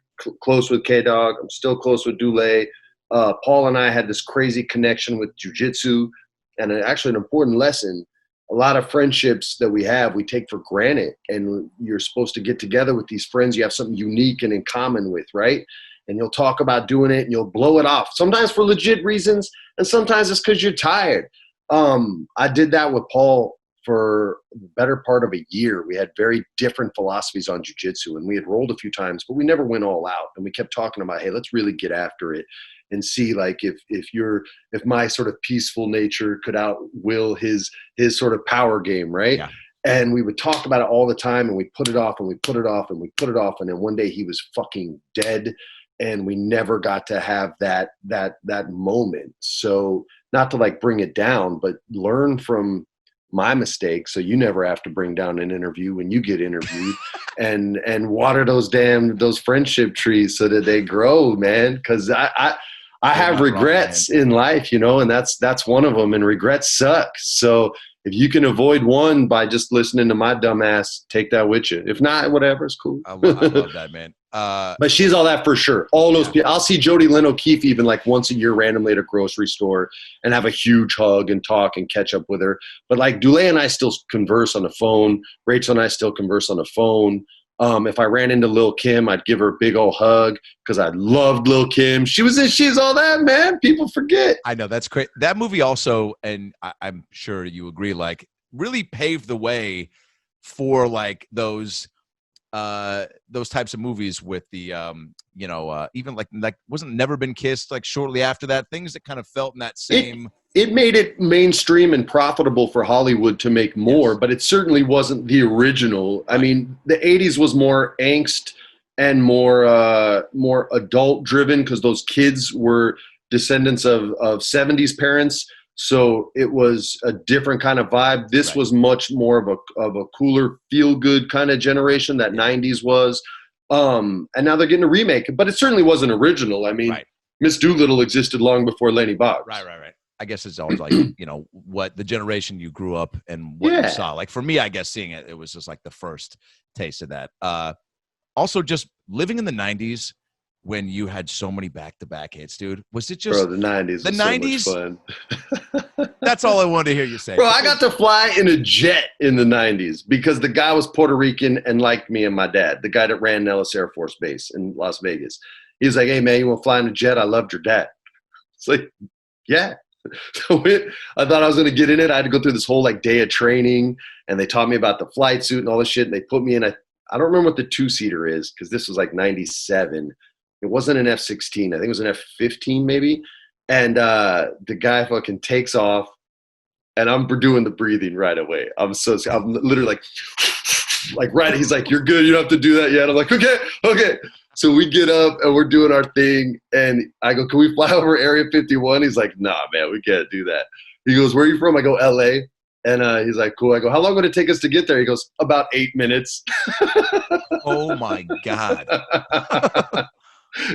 close with K-Dog. I'm still close with Dulé. Paul and I had this crazy connection with jiu-jitsu. And actually an important lesson, a lot of friendships that we have, we take for granted. And you're supposed to get together with these friends you have something unique and in common with, right? And you'll talk about doing it and you'll blow it off. Sometimes for legit reasons, and sometimes it's because you're tired. I did that with Paul for the better part of a year. We had very different philosophies on jiu-jitsu, and we had rolled a few times, but we never went all out. And we kept talking about, hey, let's really get after it and see, like, if my sort of peaceful nature could outwill his sort of power game, right? Yeah. And we would talk about it all the time, and we put it off, and we put it off, and we put it off, and then one day he was fucking dead, and we never got to have that moment. So not to like bring it down, but learn from my mistakes, so you never have to bring down an interview when you get interviewed, and water those friendship trees so that they grow, man. Because I have regrets in life, and that's one of them, and regrets suck. So if you can avoid one by just listening to my dumb ass, take that with you. If not, whatever, it's cool. I love that, man. But she's all that for sure. All those people. I'll see Jodie Lynn O'Keefe even like once a year randomly at a grocery store and have a huge hug and talk and catch up with her. But like Dulé and I still converse on the phone. Rachel and I still converse on the phone. If I ran into Lil' Kim, I'd give her a big old hug because I loved Lil' Kim. She's all that, man. People forget. I know, that's great. That movie also, and I'm sure you agree, like really paved the way for like those types of movies with the even like wasn't Never Been Kissed like shortly after that, things that kind of felt in that same. It made it mainstream and profitable for Hollywood to make more, but it certainly wasn't the original. I mean, the 80s was more angst, and more adult driven, because those kids were descendants of 70s parents. So it was a different kind of vibe. This was much more of a cooler, feel good kind of generation that 90s was. And now they're getting a remake, but it certainly wasn't original. I mean, Miss Doolittle existed long before Lenny Boggs. Right. I guess it's always like, what the generation you grew up and what you saw. Like for me, I guess seeing it was just like the first taste of that. Also just living in the 90s when you had so many back-to-back hits, dude. Was it just... Bro, the 90s was 90s, so much fun. That's all I wanted to hear you say. Bro, I got to fly in a jet in the 90s because the guy was Puerto Rican and liked me and my dad, the guy that ran Nellis Air Force Base in Las Vegas. He was like, hey, man, you want to fly in a jet? I loved your dad. It's like, yeah. So I thought I was going to get in it. I had to go through this whole day of training, and they taught me about the flight suit and all this shit, and they put me in I don't remember what the two-seater is because this was like 97. It wasn't an F-16. I think it was an F-15 maybe. And the guy fucking takes off, and I'm doing the breathing right away. I'm literally like right. He's like, you're good. You don't have to do that yet. I'm like, okay. So we get up, and we're doing our thing. And I go, can we fly over Area 51? He's like, nah, man, we can't do that. He goes, where are you from? I go, L.A. And he's like, cool. I go, how long would it take us to get there? He goes, about 8 minutes. Oh, my God.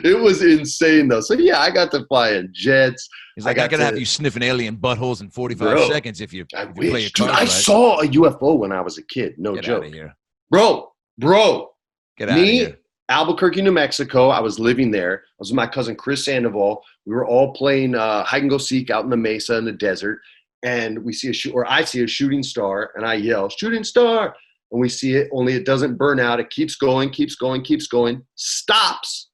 It was insane, though. So, yeah, I got to fly in jets. He's like, I got to have you sniffing alien buttholes in 45 seconds if you play your cards right. I saw a UFO when I was a kid. No Get joke. Out of here. Bro. Get out of here. Albuquerque, New Mexico. I was living there. I was with my cousin Chris Sandoval. We were all playing hide and go seek out in the mesa in the desert. And we see I see a shooting star, and I yell, shooting star. And we see it, only it doesn't burn out. It keeps going, stops.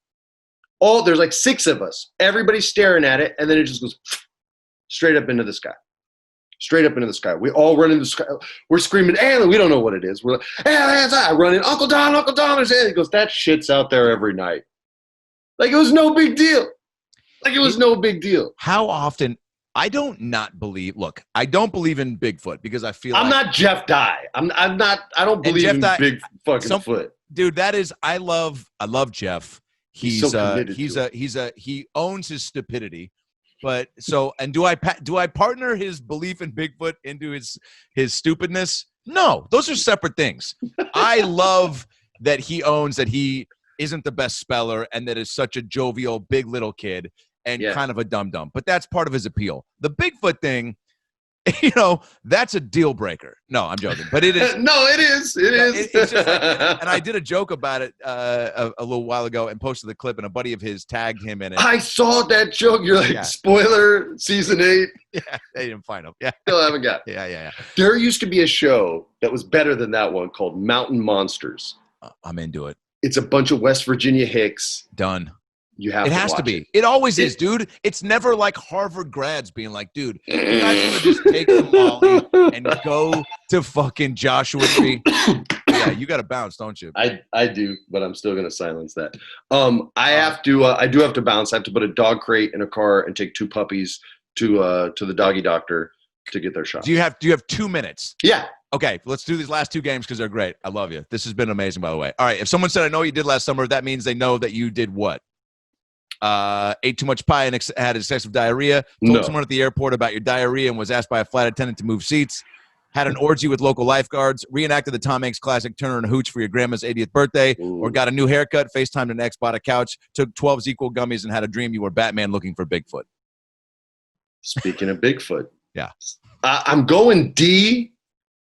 There's like 6 of us. Everybody's staring at it, and then it just goes straight up into the sky. We all run into the sky. We're screaming, alien. We don't know what it is. We're like, aliens. I run in, Uncle Don, there's alien. He goes, that shit's out there every night. Like it was no big deal. How often? I don't believe in Bigfoot because I feel I'm not Jeff Dye. I don't believe in big fucking foot. Dude, I love Jeff. He owns his stupidity. But do I partner his belief in Bigfoot into his stupidness? No, those are separate things. I love that he owns that he isn't the best speller and that is such a jovial, big little kid and kind of a dum-dum. But that's part of his appeal. The Bigfoot thing, that's a deal breaker. No, I'm joking. But it is. No, it is. It is. It's just and I did a joke about it a little while ago and posted the clip, and a buddy of his tagged him in it. I saw that joke. You're like, spoiler, season 8. Yeah, they didn't find him. Yeah. Still haven't got it. Yeah. There used to be a show that was better than that one called Mountain Monsters. I'm into it. It's a bunch of West Virginia hicks. Done. You have it has to be. It always is, dude. It's never like Harvard grads being like, dude, you guys want to just take the Molly and go to fucking Joshua Tree? Yeah, you got to bounce, don't you? I do, but I'm still going to silence that. I do have to bounce. I have to put a dog crate in a car and take 2 puppies to the doggy doctor to get their shots. Do you have 2 minutes? Yeah. Okay, let's do these last 2 games because they're great. I love you. This has been amazing, by the way. All right, if someone said, I know what you did last summer, that means they know that you did what? Ate too much pie and had excessive diarrhea. Told someone at the airport about your diarrhea and was asked by a flight attendant to move seats. Had an orgy with local lifeguards. Reenacted the Tom Hanks classic Turner and Hooch for your grandma's 80th birthday. Ooh. Or got a new haircut, FaceTimed an ex, bought a couch, took 12 ZQL gummies, and had a dream you were Batman looking for Bigfoot. Speaking of Bigfoot. Yeah. I'm going D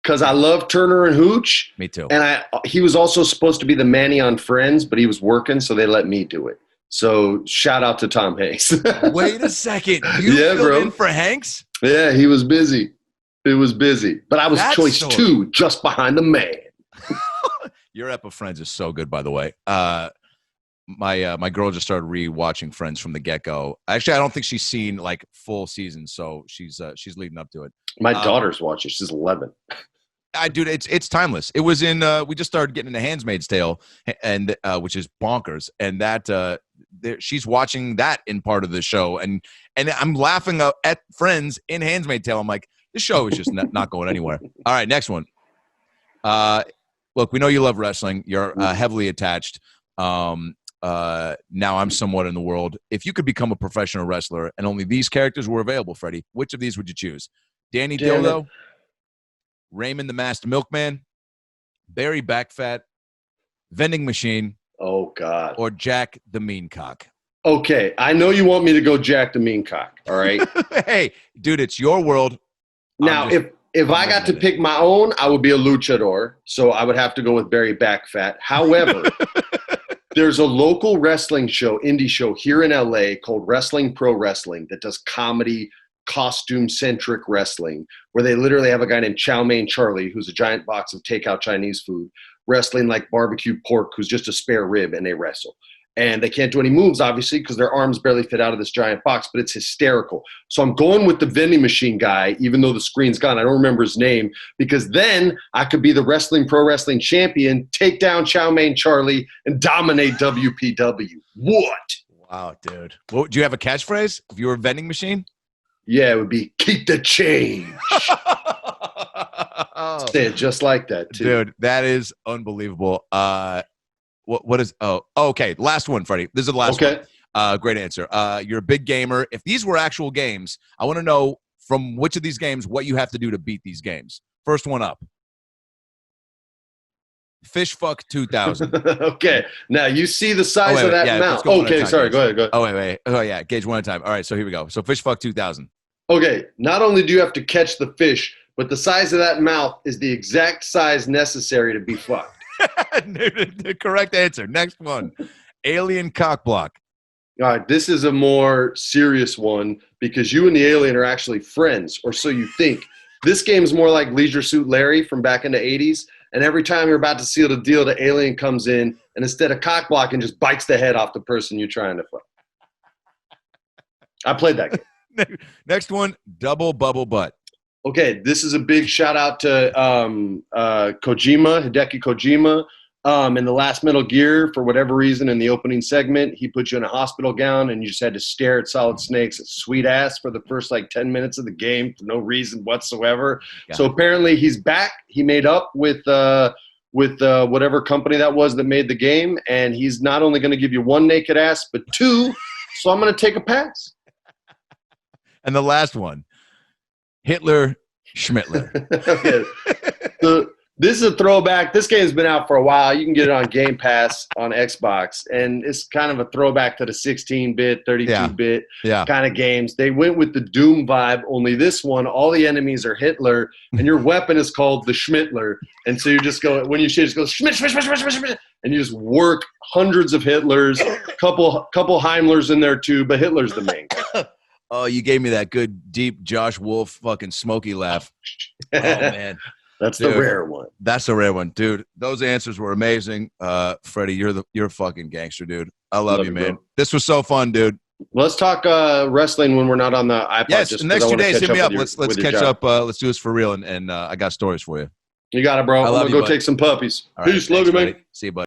because I love Turner and Hooch. Me too. And he was also supposed to be the Manny on Friends, but he was working, so they let me do it. So shout out to Tom Hanks. Wait a second. You filled in for Hanks? Yeah, he was busy. It was busy. But I was choice 2, just behind the man. Your ep of Friends is so good, by the way. My girl just started re-watching Friends from the get-go. Actually, I don't think she's seen like full season, so she's leading up to it. My daughter's watching. She's 11. Dude, it's timeless. It was in. We just started getting into *Handmaid's Tale*, and which is bonkers. And that she's watching that in part of the show, and I'm laughing at Friends in *Handmaid's Tale*. I'm like, this show is just not going anywhere. All right, next one. Look, we know you love wrestling. You're heavily attached. Now I'm somewhat in the world. If you could become a professional wrestler and only these characters were available, Freddie, which of these would you choose? Danny Dildo, Raymond the Masked Milkman, Barry Backfat, Vending Machine, oh God, or Jack the Mean Cock? Okay, I know you want me to go Jack the Mean Cock. All right. Hey, dude, it's your world. Now, if I got to pick my own, I would be a luchador, so I would have to go with Barry Backfat. However, there's a local wrestling show, indie show here in LA called Wrestling Pro Wrestling that does comedy, costume-centric wrestling, where they literally have a guy named Chow Mein Charlie, who's a giant box of takeout Chinese food, wrestling like barbecue pork, who's just a spare rib, and they wrestle. And they can't do any moves, obviously, because their arms barely fit out of this giant box, but it's hysterical. So I'm going with the vending machine guy, even though the screen's gone. I don't remember his name, because then I could be the Wrestling Pro Wrestling champion, take down Chow Mein Charlie, and dominate WPW. What? Wow, dude. Well, do you have a catchphrase if you were a vending machine? Yeah, it would be, keep the change. Say it just like that, too. Dude, that is unbelievable. What is okay, last one, Freddie. This is the last one. Great answer. You're a big gamer. If these were actual games, I want to know from which of these games what you have to do to beat these games. First one up. Fish Fuck 2000. Okay. Now you see the size of that mouth. Okay, sorry, go ahead. Oh, wait. Oh yeah, gauge one at a time. All right, so here we go. So Fish Fuck 2000. Okay, not only do you have to catch the fish, but the size of that mouth is the exact size necessary to be fucked. The correct answer. Next one. Alien Cock Block. All right, this is a more serious one because you and the alien are actually friends, or so you think. This game is more like Leisure Suit Larry from back in the 80s, and every time you're about to seal the deal, the alien comes in, and instead of cock blocking, just bites the head off the person you're trying to fuck. I played that game. Next one, Double Bubble Butt. Okay, this is a big shout out to Kojima, Hideki Kojima. In the last Metal Gear, for whatever reason, in the opening segment, he put you in a hospital gown and you just had to stare at Solid Snake's sweet ass for the first 10 minutes of the game for no reason whatsoever. So apparently he's back. He made up with whatever company that was that made the game, and he's not only going to give you one naked ass, but two. So I'm going to take a pass. And the last one. Hitler Schmittler. Okay. This is a throwback. This game's been out for a while. You can get it on Game Pass on Xbox, and it's kind of a throwback to the 16-bit, 32-bit kind of games. They went with the Doom vibe, only this one, all the enemies are Hitler, and your weapon is called the Schmittler. And so you just go, when you shoot, just go, Schmitt, Schmitt, Schmitt, Schmitt, Schmitt, and you just work hundreds of Hitlers, couple Heimlers in there too, but Hitler's the main guy. Oh, you gave me that good, deep Josh Wolf fucking smoky laugh. Oh, man. That's the rare one. That's a rare one, dude. Those answers were amazing. Freddie, you're a fucking gangster, dude. I love you, man. Bro. This was so fun, dude. Let's talk wrestling when we're not on the iPod. Yes, the next 2 days, hit me up. Let's catch up. Let's do this for real, and I got stories for you. You got it, bro. I'm gonna go take some puppies. All right, Peace, love you, man. See you, buddy.